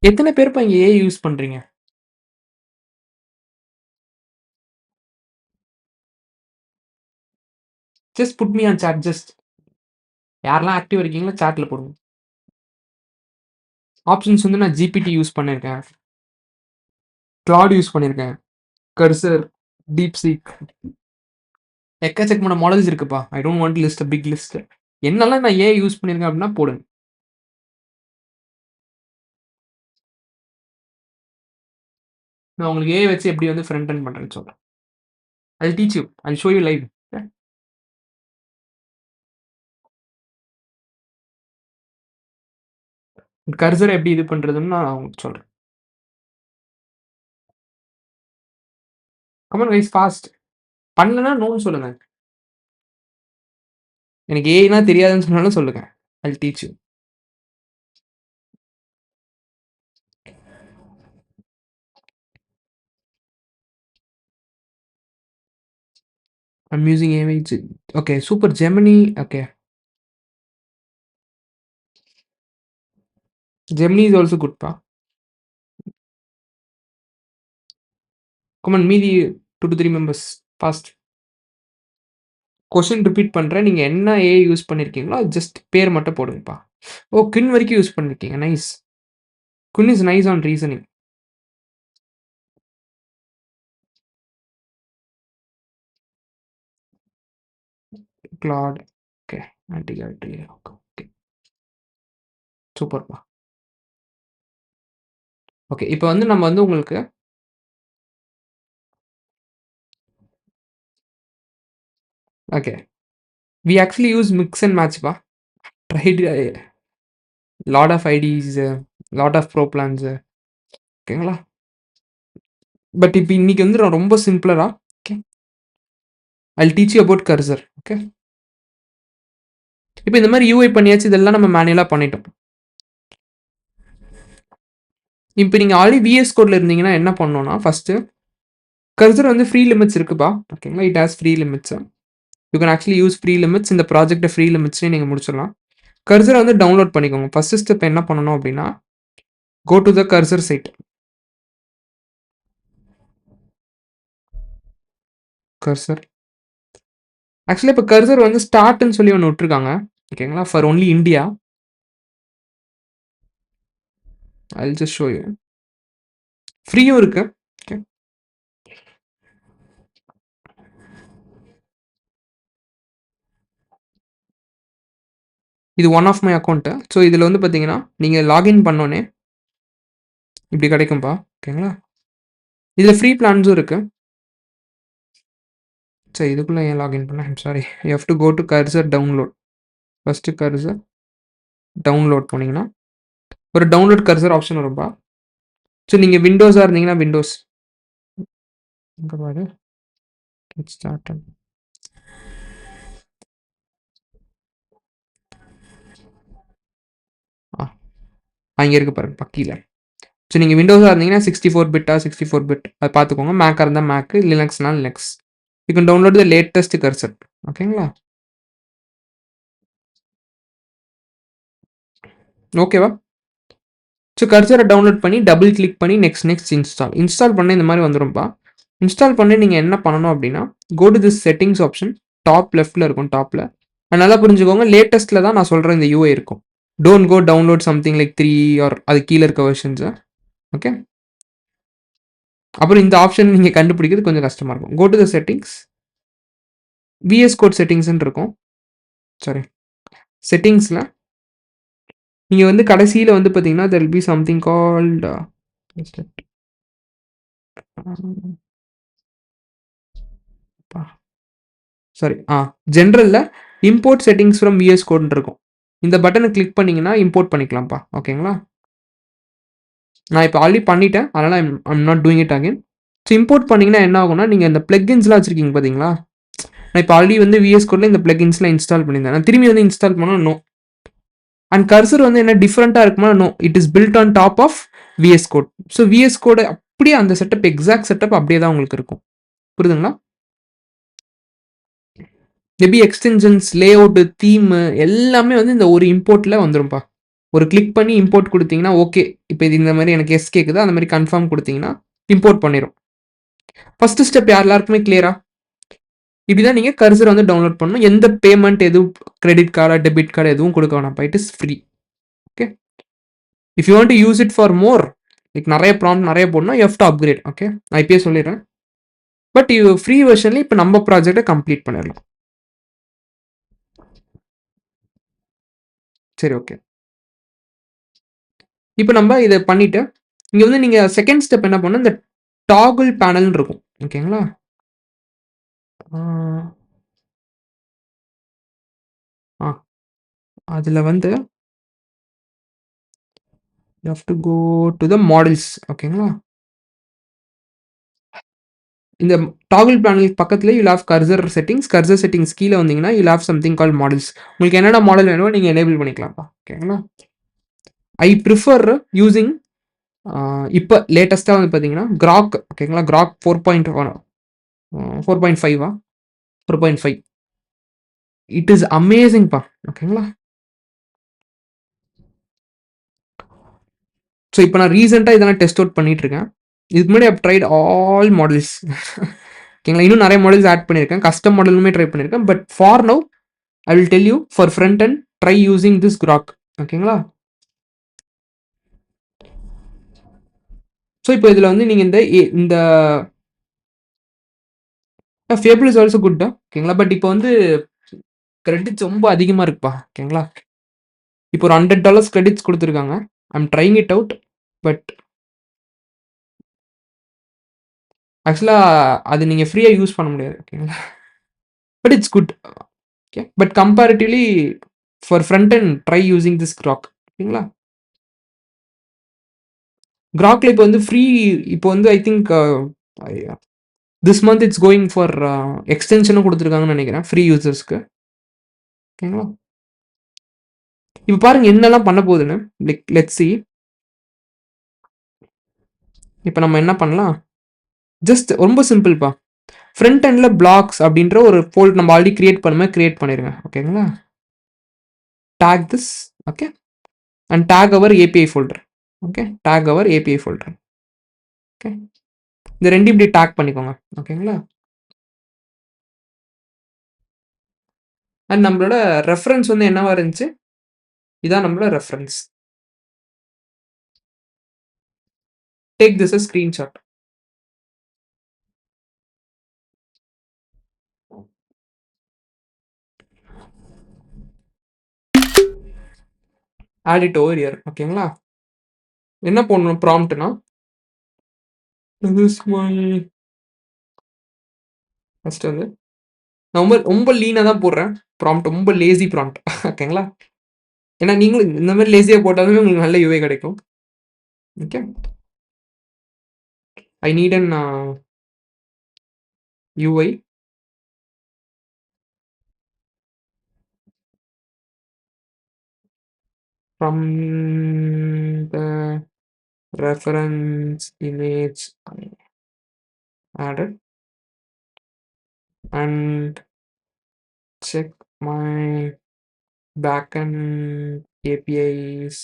எத்தன பேருப்பா இங்க ஏஐ யூஸ் பண்றீங்க? Just put me on chat just. யாரெல்லாம் ஆக்டிவா இருக்கீங்களோ சாட்ல போடுங்க. ஆப்ஷன்ஸ் வந்து நான் ஜிபிடி யூஸ் பண்ணியிருக்கேன். கிளாட் யூஸ் பண்ணியிருக்கேன். கர்சர், டீப்சீக் எக்கச்சக்கமான மாடல்ஸ் இருக்குப்பா. I don't want list a big list. என்னெல்லாம் நான் ஏஐ யூஸ் பண்ணியிருக்கேன் அப்படின்னா போடுங்க. நான் உங்களுக்கு ஏஐ வச்சு எப்படி வந்து ஃப்ரண்ட் எண்ட் பண்றேன்னு சொல்றேன். I'll teach you. I'll show you live. Okay? Cursor எப்படி இது பண்றதுன்னு நான் உங்களுக்கு சொல்றேன். Come on guys fast. பண்ணலன்னா நோன்னு சொல்லுங்க. எனக்கு ஏஐனா தெரியாதுன்னு சொன்னாலும் சொல்லுங்க. I will teach you. I'm using AI. Okay, super Gemini. Okay. Gemini is also குட்பா. கம் ஆன், மீதி 2 to 3 members fast. Question repeat பண்றேன். நீங்க என்ன ஏஐ யூஸ் பண்ணியிருக்கீங்களோ, அது ஜஸ்ட் பேர் மட்டும் போடுங்கப்பா. ஓ! கின் வரைக்கும் யூஸ் பண்ணியிருக்கீங்க. Nice. Qwen is nice on reasoning. Glad. Okay. ஆன்டி ஓகே. சூப்பர்ப்பா. ஓகே. இப்ப வந்து நம்ம வந்து உங்களுக்கு okay. We actually use mix and மேட்ச்ப்பா. Tried lot of IDEs, lot of pro plans. ஓகேங்களா? பட் இப்ப இன்னைக்கு வந்து நான் ரொம்ப சிம்பிளரா, okay, I will teach you about Cursor. Okay. இப்ப இந்த மாரி யூஐ பண்ணியாச்சு. இதெல்லாம் நம்ம மேனுவலா பண்ணிட்டோம். இப்ப நீங்க ஆல்ரெடி விஎஸ் கோட்ல இருந்தீங்கன்னா என்ன பண்ணணும்னா, ஃபர்ஸ்ட்டு கர்சர் வந்து ஃப்ரீ லிமிட்ஸ் இருக்குப்பா. ஓகேங்களா? It has free limits. You can actually use free limits. இந்த ப்ராஜெக்ட்ட ஃப்ரீ லிமிட்ஸ்லயே நீங்க முடிச்சிடலாம். கர்சர வந்து டவுன்லோட் பண்ணிக்கோங்க. ஃபர்ஸ்ட் ஸ்டெப் என்ன பண்ணணும் அப்படின்னா, go to the Cursor site. Cursor. Actually இப்ப கர்சர் வந்து ஸ்டார்ட்ன்னு சொல்லி ஒண்ணு விட்டுருக்காங்க. ஓகேங்களா? For only India. I will just show you. ஃப்ரீயும் இருக்கு. ஓகே. இது one of my account. So இதுல வந்து பார்த்தீங்கன்னா, நீங்க லாகின் பண்ணோனே இப்படி கிடைக்கும்பா. ஓகேங்களா? இதுல ஃப்ரீ பிளான்ஸும் இருக்கு. சரி, இதுக்குள்ள ஏன் லாகின் பண்ணேன்? I'm sorry. You have to go to cursor download. First cursor download போனீங்கன்னா, ஒரு டவுன்லோட் கர்சர் ஆப்ஷன் வரும்பா. ஸோ நீங்க விண்டோஸா இருந்தீங்கன்னா விண்டோஸ். இங்க பாரு. Get started. இங்க இருக்கு பாருங்கப்பா கீழ. ஸோ நீங்க விண்டோஸா இருந்தீங்கன்னா 64 பிட்டா 64 பிட் அது பார்த்துக்கோங்க. மேக்கா இருந்தா மேக், லினக்ஸ்னா Linux. You can download the latest Cursor. ஓகேங்களா? ஓகேவா? ஸோ கர்சரை டவுன்லோட் பண்ணி டபுள் கிளிக் பண்ணி நெக்ஸ்ட் இன்ஸ்டால். இன்ஸ்டால் பண்ண இந்த மாதிரி வந்துரும்ப்பா. இன்ஸ்டால் பண்ணி நீங்க என்ன பண்ணணும் அப்படின்னா, go to this settings option. Top லெஃப்ட்ல இருக்கும் டாப்ல. நல்லா புரிஞ்சுக்கோங்க. லேட்டஸ்ட்ல தான் நான் சொல்ற இந்த யூஐ இருக்கும். Don't go download something like 3 or அது கீழ இருக்க வெர்ஷன்ஸ். ஓகே. அப்புறம் இந்த ஆப்ஷன் நீங்க கண்டுபிடிக்கிறது கொஞ்சம் கஷ்டமா இருக்கும். Go to the settings. VS code செட்டிங்ஸ்ன்னு இருக்கும். சாரி. செட்டிங்ஸ்ல நீங்க வந்து கடைசியில வந்து பார்த்தீங்கன்னா, there will be something called sorry ஜென்ரல்ல இம்போர்ட் செட்டிங்ஸ் ஃப்ரம் விஎஸ் கோட்ன்னு இருக்கும். இந்த பட்டனை கிளிக் பண்ணீங்கன்னா இம்போர்ட் பண்ணிக்கலாம்ப்பா. ஓகேங்களா? நான் இப்போ ஆல்ரெடி பண்ணிட்டேன். அதனால I'm not doing it again. So import பண்ணீங்கன்னா என்ன ஆகும்னா, நீங்க இந்த பிளக்கின்ஸ்லாம் வச்சிருக்கீங்க பார்த்தீங்களா? நான் இப்போ ஆல்ரெடி வந்து விஎஸ் கோட்ல இந்த பிளக்கின்ஸ்லாம் இன்ஸ்டால் பண்ணியிருந்தேன். நான் திரும்பி வந்து இன்ஸ்டால் பண்ணா நோ. அண்ட் கர்சர் வந்து என்ன டிஃப்ரெண்ட்டாக இருக்குமா? No. It is built on top of VS code. So VS code அப்படியே அந்த செட்டப் எக்ஸாக்ட் செட்டப் அப்படியே தான் உங்களுக்கு இருக்கும். புரியுதுங்களா? மேபி எக்ஸ்டென்ஷன்ஸ், லேஅவுட், தீம் எல்லாமே வந்து இந்த ஒரு இம்போர்ட்ல வந்துரும்ப்பா. ஒரு கிளிக் பண்ணி இம்போர்ட் குடுத்தீங்கன்னா, ஓகே. இப்ப இது இந்த மாரி எனக்கு எஸ் கேக்குதா? அந்த மாரி கன்ஃபார்ம் குடுத்தீங்கன்னா, இம்போர்ட் பண்ணிரும். ஃபர்ஸ்ட் ஸ்டெப் எல்லாருக்குமே கிளியரா? இப்படி தான் நீங்க கர்சர் வந்து டவுன்லோட் பண்ணணும். எந்த பேமெண்ட் எதுவும் கிரெடிட் கார்டா, டெபிட் கார்டு எதுவும் குடுக்க வேணாம்ப்பா. It is free. Okay. If you want to use it for more, like நெறைய ப்ராம்ப்ட் நெறைய போடணும்னா, you have to upgrade. Okay. நான் இப்பயே சொல்லிடுறேன். பட் ஃப்ரீ வெர்ஷன்ல இப்ப நம்ம ப்ராஜெக்ட்ட கம்ப்ளீட் பண்ணிரலாம். சரி, ஓகே. இப்ப நம்ப இத பண்ணிட்டு, இங்க வந்து நீங்க செகண்ட் ஸ்டெப் என்ன பண்ணணும், இந்த டாகிள் பேனல்ன்னு இருக்கும். ஓகேங்களா? ஆ, ஆ அதுல வந்து you have to go to the models. ஓகேங்களா? இந்த டாகிள் பேனல் பக்கத்துல you have cursor settings. Cursor settings கீழ வந்தீங்கன்னா, you have something called models. உங்களுக்கு என்னென்ன மாடல் வேணுமோ நீங்க எனேபிள் பண்ணிக்கலாம்ப்பா. ஓகேங்களா? ஐ பிரிஃபர் யூசிங் இப்ப லேட்டஸ்ட்டா வந்து பார்த்தீங்கன்னா, Grok ஓகேங்களா? Grok 4.1 4.5 4.5 இட் இஸ் அமேசிங்ப்பா. ஓகேங்களா? ஸோ இப்ப நான் ரீசென்ட்டா இதெல்லாம் டெஸ்ட் அவுட் பண்ணிட்டு இருக்கேன். இதுக்கு முன்னாடி ஐவ் ட்ரைட் ஆல் மாடல்ஸ். ஓகேங்களா? இன்னும் நெறைய மாடல்ஸ் ஆட் பண்ணியிருக்கேன். கஸ்டம் மாடலுமே ட்ரை பண்ணியிருக்கேன். But for now I will tell you for front end try using this Grok. ஓகேங்களா? ஸோ இப்போ இதுல வந்து நீங்க இந்த ஃபேபிள் இஸ் ஆல்சோ குட். ஓகேங்களா? பட் இப்போ வந்து கிரெடிட்ஸ் ரொம்ப அதிகமா இருக்குப்பா. ஓகேங்களா? இப்போ ஒரு $100 கிரெடிட்ஸ் குடுத்துருக்காங்க. I am trying it out. But ஆக்சுவலா அது நீங்க ஃப்ரீயா யூஸ் பண்ண முடியாது. ஓகேங்களா? But it's good. Okay. But comparatively for front end try using this Grok. ஓகேங்களா? Grokல இப்போ வந்து ஃப்ரீ இப்போ வந்து I think this month it's going for எக்ஸ்டென்ஷனும் குடுத்துருக்காங்கன்னு நெனைக்கிறேன். ஃப்ரீ யூசர்ஸ்க்கு. ஓகேங்களா? இப்ப பாருங்க என்னலாம் பண்ண போகுதுன்னு. Let's see. இப்ப நம்ம என்ன பண்ணலாம்? ஜஸ்ட் ரொம்ப சிம்பிள்ப்பா. ஃப்ரண்ட் எண்ட்ல பிளாக்ஸ் அப்படின்ற ஒரு ஃபோல்ட் நம்ம ஆல்ரெடி கிரியேட் பண்ண மாரி கிரியேட் பண்ணிருங்க. ஓகேங்களா? Tag this. Okay. And tag our API folder. Okay. Tag our API folder. Okay. இந்த 2 இப்படி டாக் பண்ணிக்கோங்க. ஓகேங்களா? அண்ட் நம்மளோட ரெஃபரன்ஸ் வந்து என்னவா இருந்துச்சு? இதான் நம்மளோட reference. Take this a screenshot. Add it over here. ஓகேங்களா? என்ன போடணும் ப்ராம்ப்ட்னா, திஸ் இஸ் மை ஃபர்ஸ்ட் வந்து நான் ரொம்ப ரொம்ப லீனா தான் போடுறேன். ப்ராம்ப்ட் ரொம்ப லேசி ப்ராம்ப்ட். ஓகேங்களா? ஏன்னா நீங்களும் இந்த மாதிரி லேசியா போட்டாலுமே உங்களுக்கு நல்ல யூஐ கிடைக்கும். Okay. I need an UI from the reference image added and check my backend APIs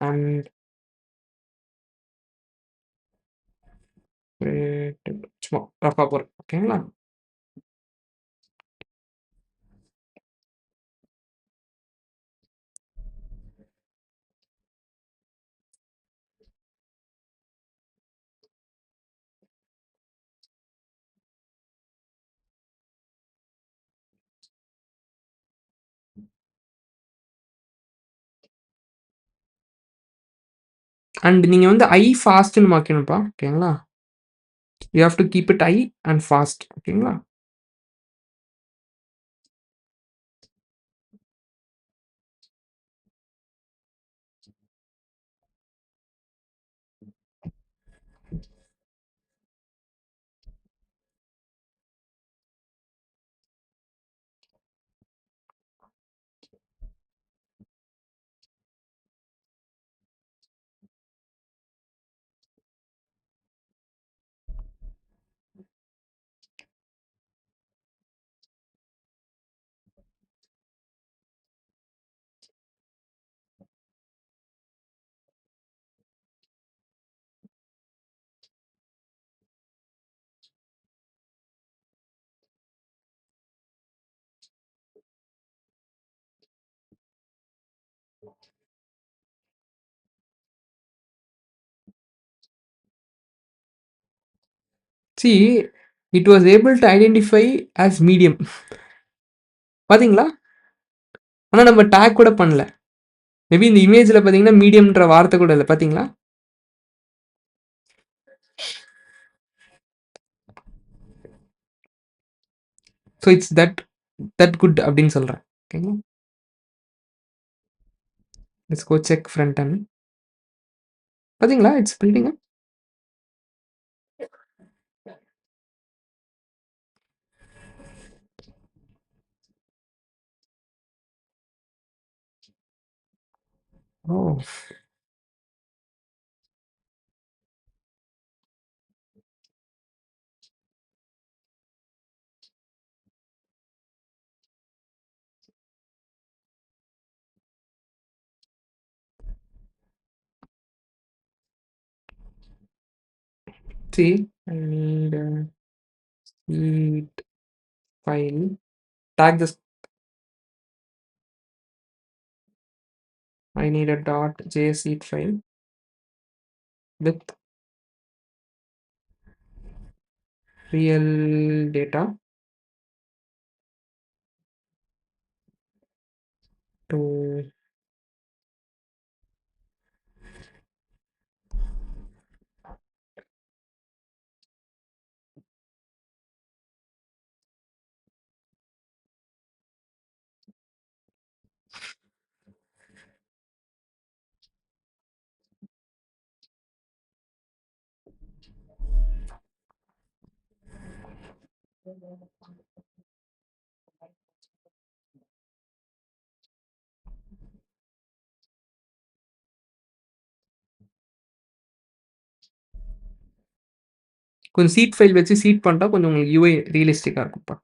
and சும்மா ரஃபா போறேன். ஓகேங்களா? அண்ட் நீங்க வந்து ஐ ஃபாஸ்ட்ன்னு மாக்கணும்ப்பா. ஓகேங்களா? You have to keep it I and fast. ஓகேங்களா? see it was able to identify as medium. பாத்தீங்களா? ஆனா நம்ம டாக் கூட பண்ணல. மேபி இந்த இமேஜ்ல பாத்தீங்கன்னா மீடியம்ன்ற வார்த்தை கூட இல்ல. பாத்தீங்களா? ஸோ இட்ஸ் தட் குட் அப்படின்னு சொல்றேன். ஓகேங்களா? Let's go check front end. பாத்தீங்களா? It's building. Oh! See, I need a sheet file. Tag this. I need a .js sheet file with real data to கொஞ்சம் சீட் ஃபைல் வச்சு சீட் பண்ணிட்டா கொஞ்சம் உங்களுக்கு யூஐ ரியலிஸ்டிக்கா இருக்கும்ப்பா.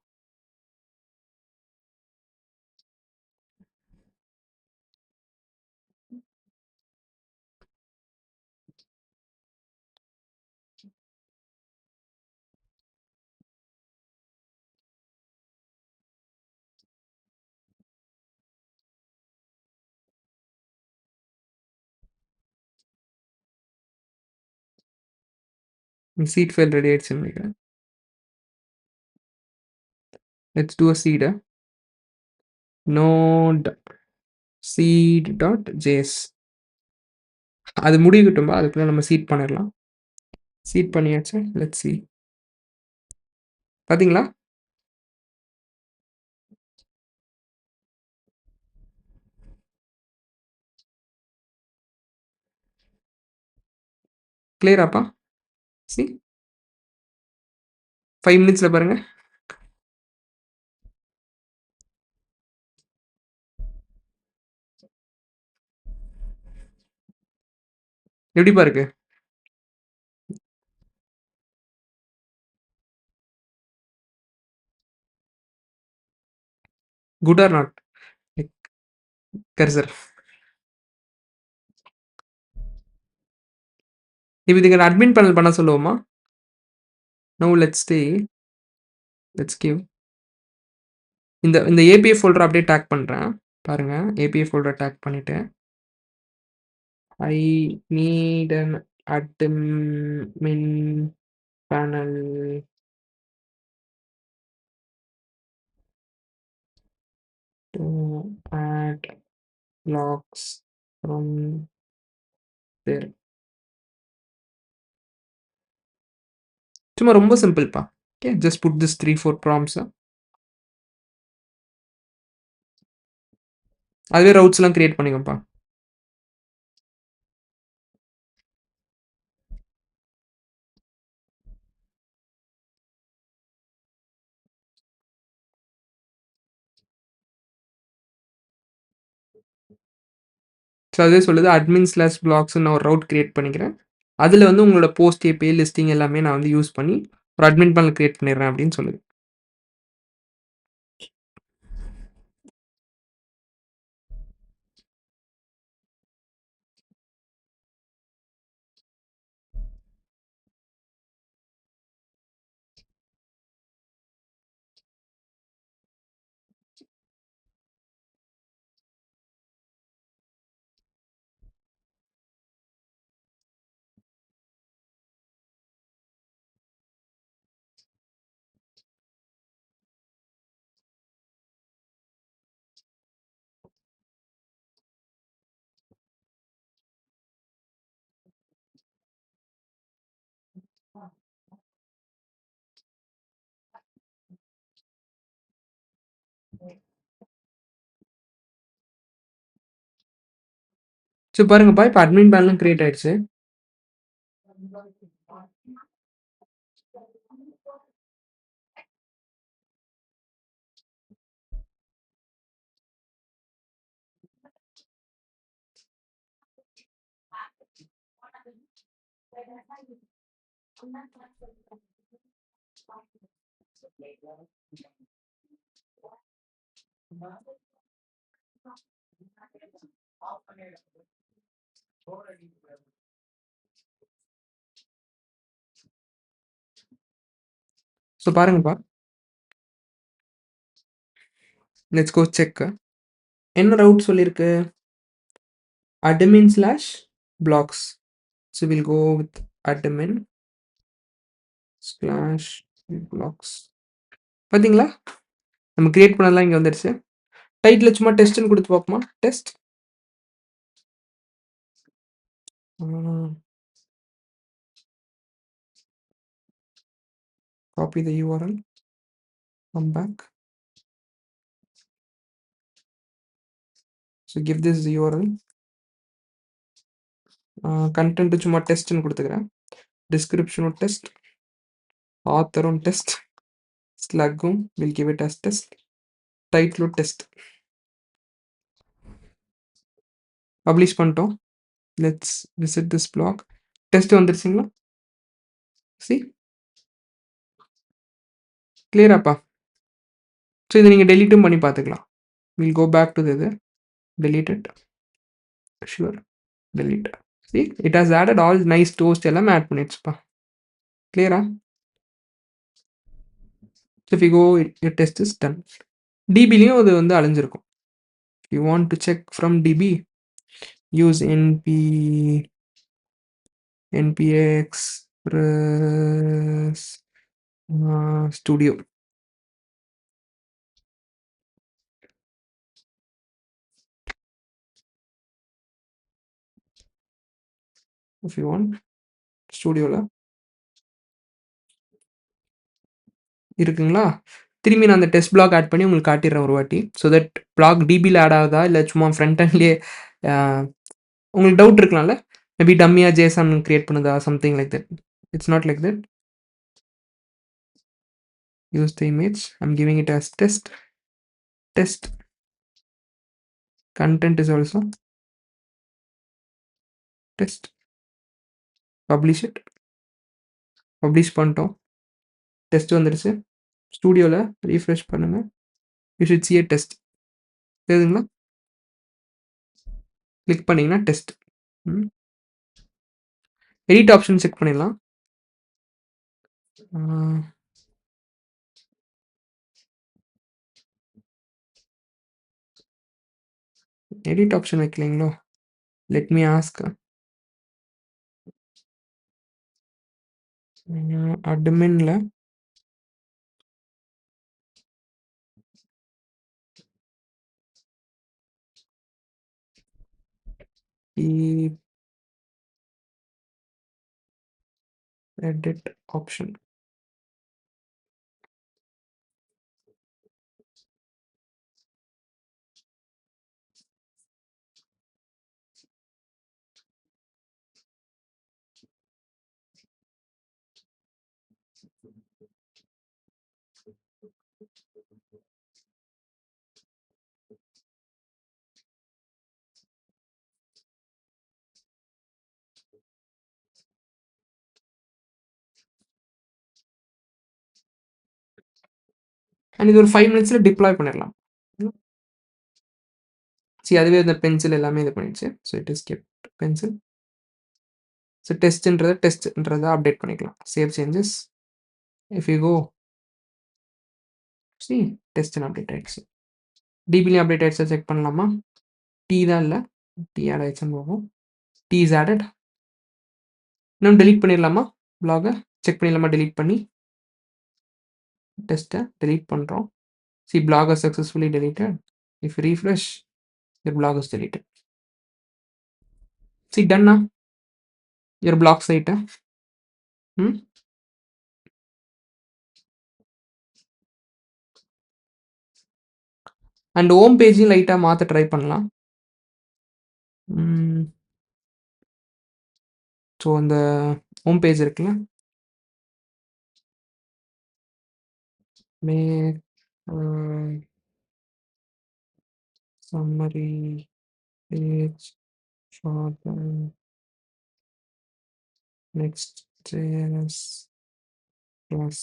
சீட் ஃபைல் ரெடி ஆயிடுச்சுன்னு நினைக்கிறேன். Let's do a seed. Node seed.js. அது முடியட்டும்பா. அதுக்குள்ள நம்ம சீட் பண்ணிடலாம். சீட் பண்ணியாச்சு. Let's see. பார்த்தீங்களா? கிளியராப்பா? see 5 மினிட்ஸ்ல பாருங்க. எப்படிப்பா இருக்கு? Good or not? கர்சர். இப்ப இதுக்கு அட்மின் பேனல் பண்ண சொல்லுவோமா? நவ் லெட்ஸ் கிவ் இந்த ஏபிஐ ஃபோல்டர் அப்படியே டேக் பண்றேன். பாருங்க, ஏபிஐ ஃபோல்டர் டேக் பண்ணிட்டு I need an admin panel to add logs from there. சும்மா ரொம்ப சிம்பிள்ப்பா. Okay, just put this 3-4 prompts. அதுவே ரவுட்ஸ்லாம் கிரியேட் பண்ணிக்கோப்பா. ஸோ அதே சொல்லுது admin/blocks நான் ஒரு ரவுட் கிரியேட் பண்ணிக்கிறேன். அதில் வந்து உங்களோட போஸ்ட் ஏபிஐ லிஸ்டிங் எல்லாமே நான் வந்து யூஸ் பண்ணி ஒரு அட்மின் பேனல் கிரியேட் பண்ணிடுறேன் அப்படின்னு சொல்லுது. ஸோ பாருங்கப்பா, இப்போ அட்மின் பேனலும் கிரியேட் ஆயிடுச்சு. ஸோ பாருங்கப்பா. Let's go check. என்ன ரவுட் சொல்லியிருக்கு? admin/blocks. So we'll go with admin/blocks. பார்த்தீங்களா? நம்ம கிரியேட் பண்ணதெல்லாம் இங்க வந்துருச்சு. டைட்டில்ல சும்மா டெஸ்ட்ன்னு குடுத்து பார்ப்போமா? Test. Copy the URL. Come back. So give this the URL. Content சும்மா டெஸ்ட்ன்னு குடுத்துக்கிறேன். Description test. Author test. Slug we'll give it as test. Title test. Publish பண்ணிட்டோம். Let's visit this blog. Test வந்துருச்சுங்களா? See? கிளியராப்பா? ஸோ இதை நீங்கள் டெலீட்டும் பண்ணி பார்த்துக்கலாம். We'll go back to இது. Delete it. Sure. Delete. See? It has added all nice toast எல்லாமே ஆட் பண்ணிடுச்சுப்பா. கிளியரா? So if you go, your test is done. DBலையும் அது வந்து அழிஞ்சிருக்கும். If you want to check from DB, use npx studio. If you want, ஸ்டூடியோவில் இருக்குங்களா? திரும்பி நான் அந்த டெஸ்ட் பிளாக் ஆட் பண்ணி உங்களுக்கு காட்டிடுறேன் ஒரு வாட்டி. ஸோ தட் பிளாக் டிபியில் ஆட் ஆகுதா இல்லை சும்மா ஃப்ரண்ட் எண்ட்லேயே உங்களுக்கு டவுட் இருக்கலாம்ல, மேபி டம்மியாக ஜேசன் கிரியேட் பண்ணுதா, something like that. It's not like that. Use the image. I'm giving it as test. Test content is also test. Publish it. Publish பண்ணிட்டோம். டெஸ்ட் வந்துடுச்சு. ஸ்டூடியோவில் ரீஃப்ரெஷ் பண்ணுங்க. You should see a test. தெரியுதுங்களா? கிளிக் பண்ணிங்கன்னா டெஸ்ட். எடிட் ஆப்ஷன் செக் பண்ணிடலாம். எடிட் ஆப்ஷன் வைக்கலைங்களோ? Let me ask. அட்மின்ல edit option. And இது ஒரு 5 மினிட்ஸில் டிப்ளாய் பண்ணிடலாம். சரி, அதுவே இந்த பென்சில் எல்லாமே இது பண்ணிடுச்சு. So it is kept pencil. So டெஸ்ட்ன்றதை அப்டேட் பண்ணிக்கலாம். Save changes. If you go see டெஸ்ட்னு அப்டேட் ஆகிடுச்சு. டிபிலையும் அப்டேட் ஆகிடுச்சா செக் பண்ணலாமா? டி தான் இல்லை, டி ஆட் ஆகிடுச்சுன்னு போகும். T is added. இன்னும் டெலீட் பண்ணிடலாமா? பிளாகை செக் பண்ணிடலாமா? டெலீட் பண்ணி டெஸ்ட்டை டெலீட் பண்ணுறோம். See blog is successfully deleted. If you refresh, your blog is deleted. See done now. Your blog site. And home பேஜையும் லைட்டாக மாற்ற ட்ரை பண்ணலாம். ஸோ அந்த ஹோம் பேஜ் இருக்குல்ல, make summary page for the Next.js class.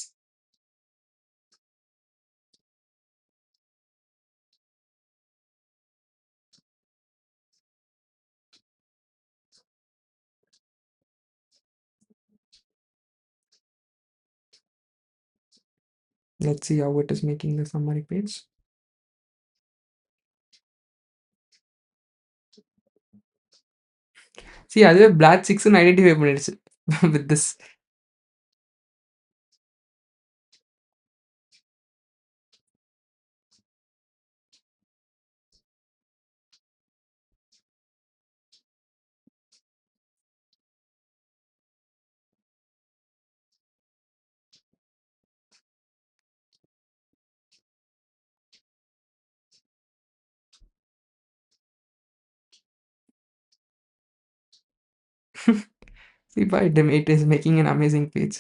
Let's see how it is making the summary page. See, அதுவே black 6 ன்னு ஐடென்டிஃபை பண்ணிடுச்சு with this. See, by them, it is making an amazing page.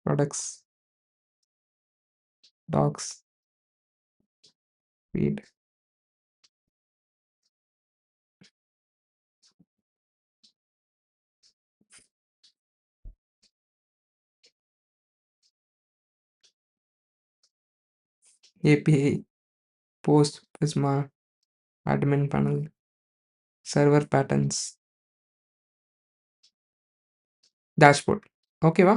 Products, docs, feed. API, post, Prisma, admin panel, server patterns, dashboard. ஓகேவா?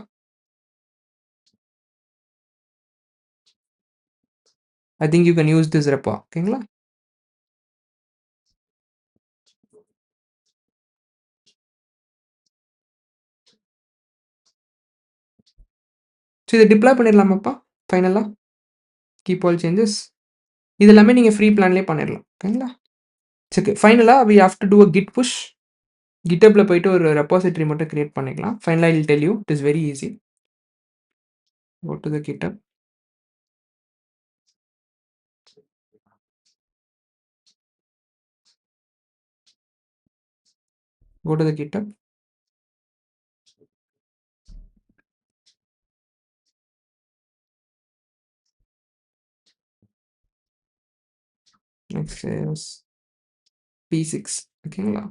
I think you can use this repo. ஓகேங்களா? ஸோ இதை டிப்ளாய் பண்ணிடலாமாப்பா ஃபைனலாக? கீப் ஆல் சேஞ்சஸ் இது எல்லாமே நீங்கள் ஃப்ரீ பிளான்லேயே பண்ணிடலாம். ஓகேங்களா? சரி, ஃபைனலாக we have to do a git push. கிட்டப்பில் போயிட்டு ஒரு ரெப்பாசிட்டரி மட்டும் கிரியேட் பண்ணிக்கலாம். ஃபைனலாக I'll tell you it is very easy. Go to the GitHub. Go to the GitHub. Next is P6. ஓகேங்களா?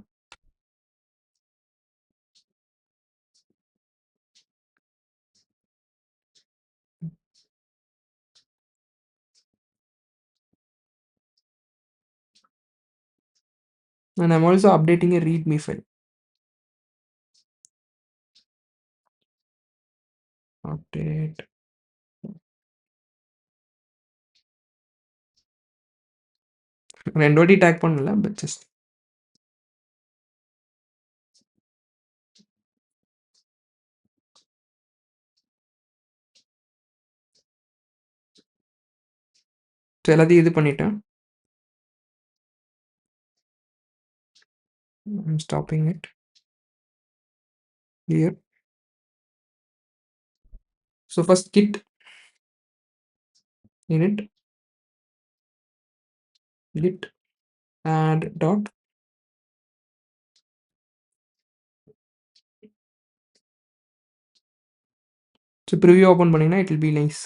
And I'm also updating a readme file. Update. ரெண்டு வாட்டி டேக் பண்ணல, பட் ஜஸ்ட் எல்லாத்தையும் இது பண்ணிட்டேன். I'm stopping it here. So first git init git add dot. So preview open பண்ணீங்கன்னா it will be nice.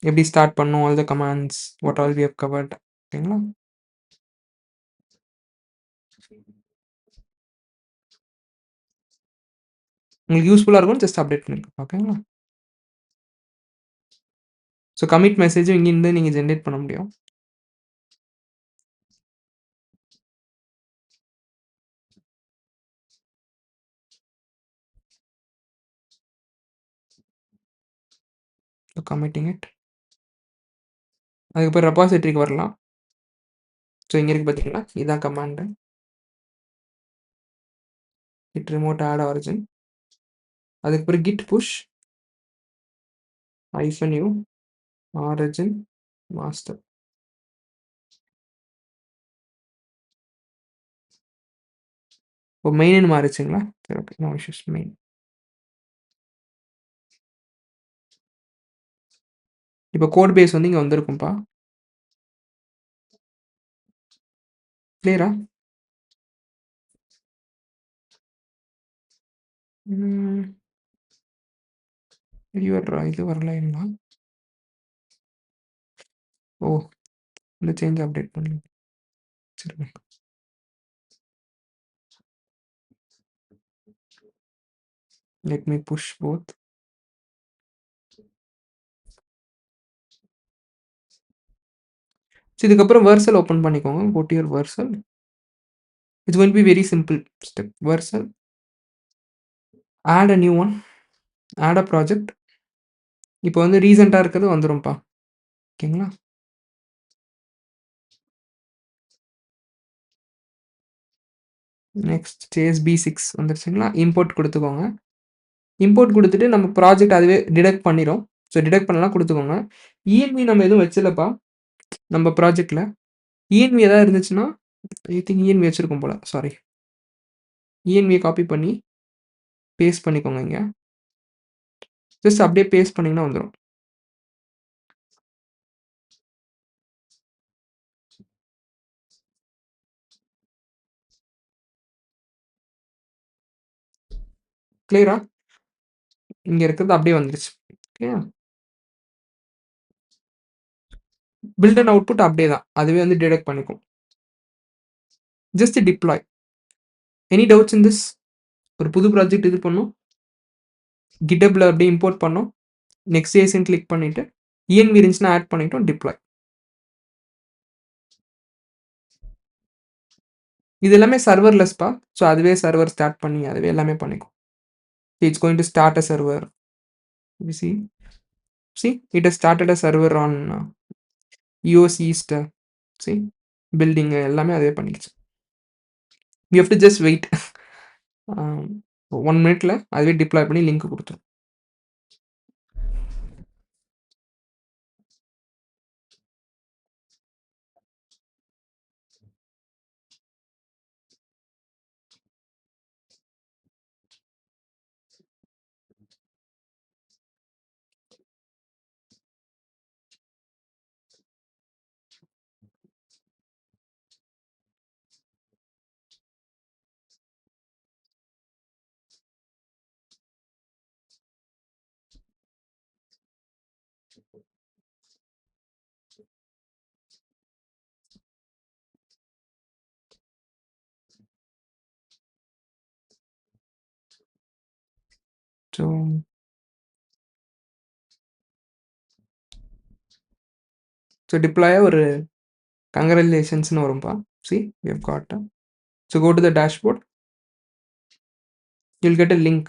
எப்படி ஸ்டார்ட் பண்ணும், all the commands, what all we have covered. ஓகேங்களா? உங்களுக்கு யூஸ்ஃபுல்லாக இருக்கும், ஜஸ்ட் அப்டேட் பண்ணிருக்கேன். ஓகேங்களா? ஸோ கமிட் மெசேஜும் இங்கேருந்து நீங்கள் ஜென்ரேட் பண்ண முடியும். So committing it. அதுக்கப்புறம் ரெபாசிட்டரிக்கு வரலாம். ஸோ இங்கே இருக்கு பார்த்தீங்களா, இதுதான் command. git remote add origin. அதுக்கப்புறம் git push -u origin master. இப்போ மெயின்னு மாறிச்சுங்களா? சரி, ஓகே, நோ இஷ்யூஸ். மெயின் இப்போ கோட் பேஸ் வந்து இங்கே வந்திருக்கும்ப்பா. கிளியரா? இது வரல இல்லைங்களா? ஓ! இந்த சேஞ்ச் அப்டேட் பண்ணல. சரிங்க. Let me push both. இதுக்கப்புறம் வெர்சல் ஓப்பன் பண்ணிக்கோங்க. Go to your Vercel. It's going to be very simple step. Vercel, add a new one, add a project. இப்போ வந்து ரீசென்ட்டா இருக்கிறது வந்துரும்ப்பா. ஓகேங்களா? நெக்ஸ்ட் JSB6 வந்துருச்சுங்களா? இம்போர்ட் குடுத்துக்கோங்க. இம்போர்ட் குடுத்துட்டு நம்ம ப்ராஜெக்ட் அதுவே டிடெக்ட் பண்ணிரும். ஸோ டிடெக்ட் பண்ணலாம் குடுத்துக்கோங்க. ENV நம்ம எதுவும் வச்சலப்பா நம்ம ப்ராஜெக்ட்ல. ENV ஏதாவது இருந்துச்சுன்னா, ஐ திங்க் ENV வச்சிருக்கோம் போல. சாரி. ENV காப்பி பண்ணி பேஸ்ட் பண்ணிக்கோங்க இங்க. ஜஸ்ட் அப்படியே பேஸ்ட் பண்ணீங்கன்னா வந்துரும். கிளியரா? இங்க இருக்கிறது அப்படியே வந்துருச்சு. ஓகேயா? பில்ட் அண்ட் அவுட்புட் அப்படியே தான். அதுவே வந்து டிடெக்ட் பண்ணிக்கும். Just deploy. Any doubts in this? ஒரு புது ப்ராஜெக்ட் இது பண்ணும். GitHubல அப்படியே இம்போர்ட் பண்ணோம். நெக்ஸ்ட் JSON கிளிக் பண்ணிட்டு, ENV இருந்துச்சுன்னா ஆட் பண்ணிட்டோம். டிப்ளாய். இது எல்லாமே சர்வர்லெஸ்ப்பா. ஸோ அதுவே சர்வர் ஸ்டார்ட் பண்ணி அதுவே எல்லாமே பண்ணிக்கும். It's going to start a server. You see, it has started a server on EOS East. See, building எல்லாமே அதுவே பண்ணிடுச்சு. You have to just wait. 1 மினிட்ல அதுவே டிப்ளாய் பண்ணி லிங்க் குடுத்துரும். ஸோ டிப்ளாயா ஒரு கங்ராச்சுலேஷன்ஸ்னு வரும்பா. See, we have got. So go to the dashboard. You'll get a link.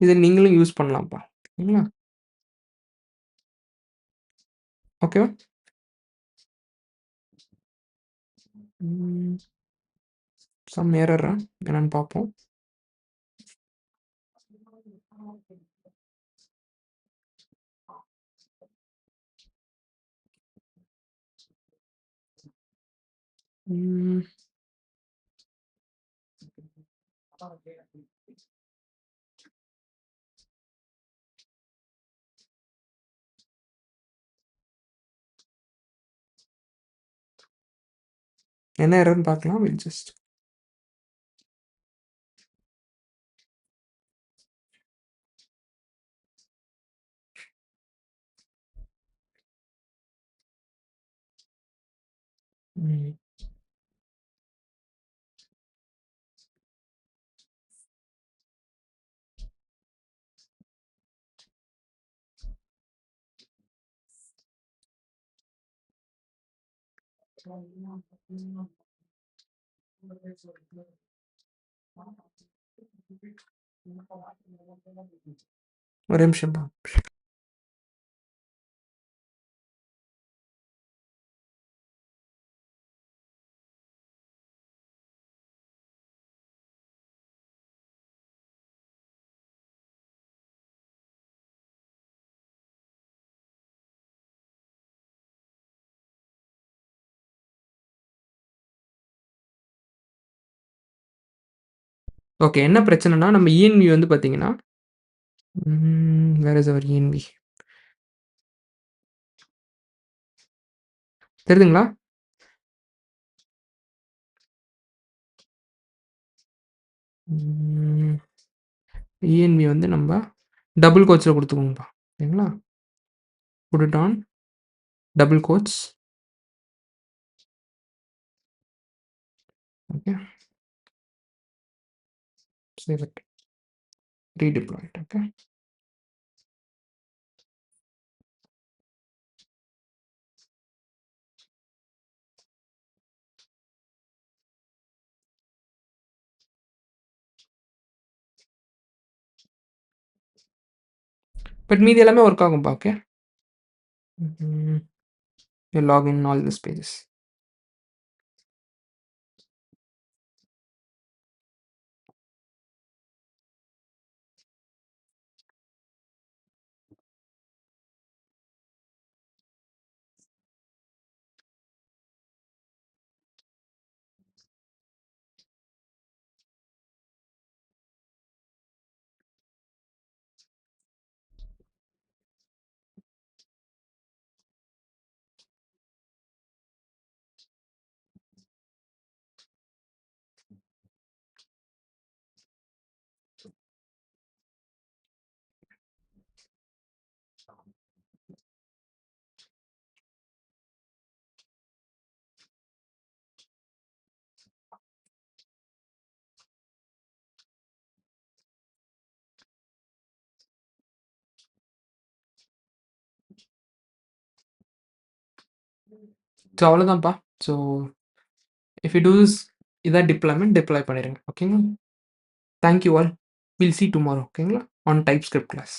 இத நீங்களும் யூஸ் பண்ணலாம்ப்பா. சரிங்களா? ஓகேவா? சம் எரரா என்னன்னு பார்ப்போம். ம். என்ன எரர்ன்னு பார்க்கலாம். வில் ஜஸ்ட் ம். ஒரு நிமிஷம்ப்பா. ஓகே. என்ன பிரச்சனைன்னா, நம்ம ENV வந்து பார்த்தீங்கன்னா, வேர் இஸ் அவர் ENV? தெரியுதுங்களா? ENV வந்து நம்ம டபுள் கோட்ஸ்ல குடுத்துக்கோங்கப்பா. சரிங்களா? put it on double quotes. Okay, save it, redeploy it. Okay, but மீதி எல்லாமே ஒர்க் ஆகும்பா. Okay, you log in all these pages. So அவ்வளோதான்ப்பா. So if you do this, இதான் deploy பண்ணிடுங்க. ஓகேங்களா? Thank you all. Will see tomorrow. ஓகேங்களா? On TypeScript class.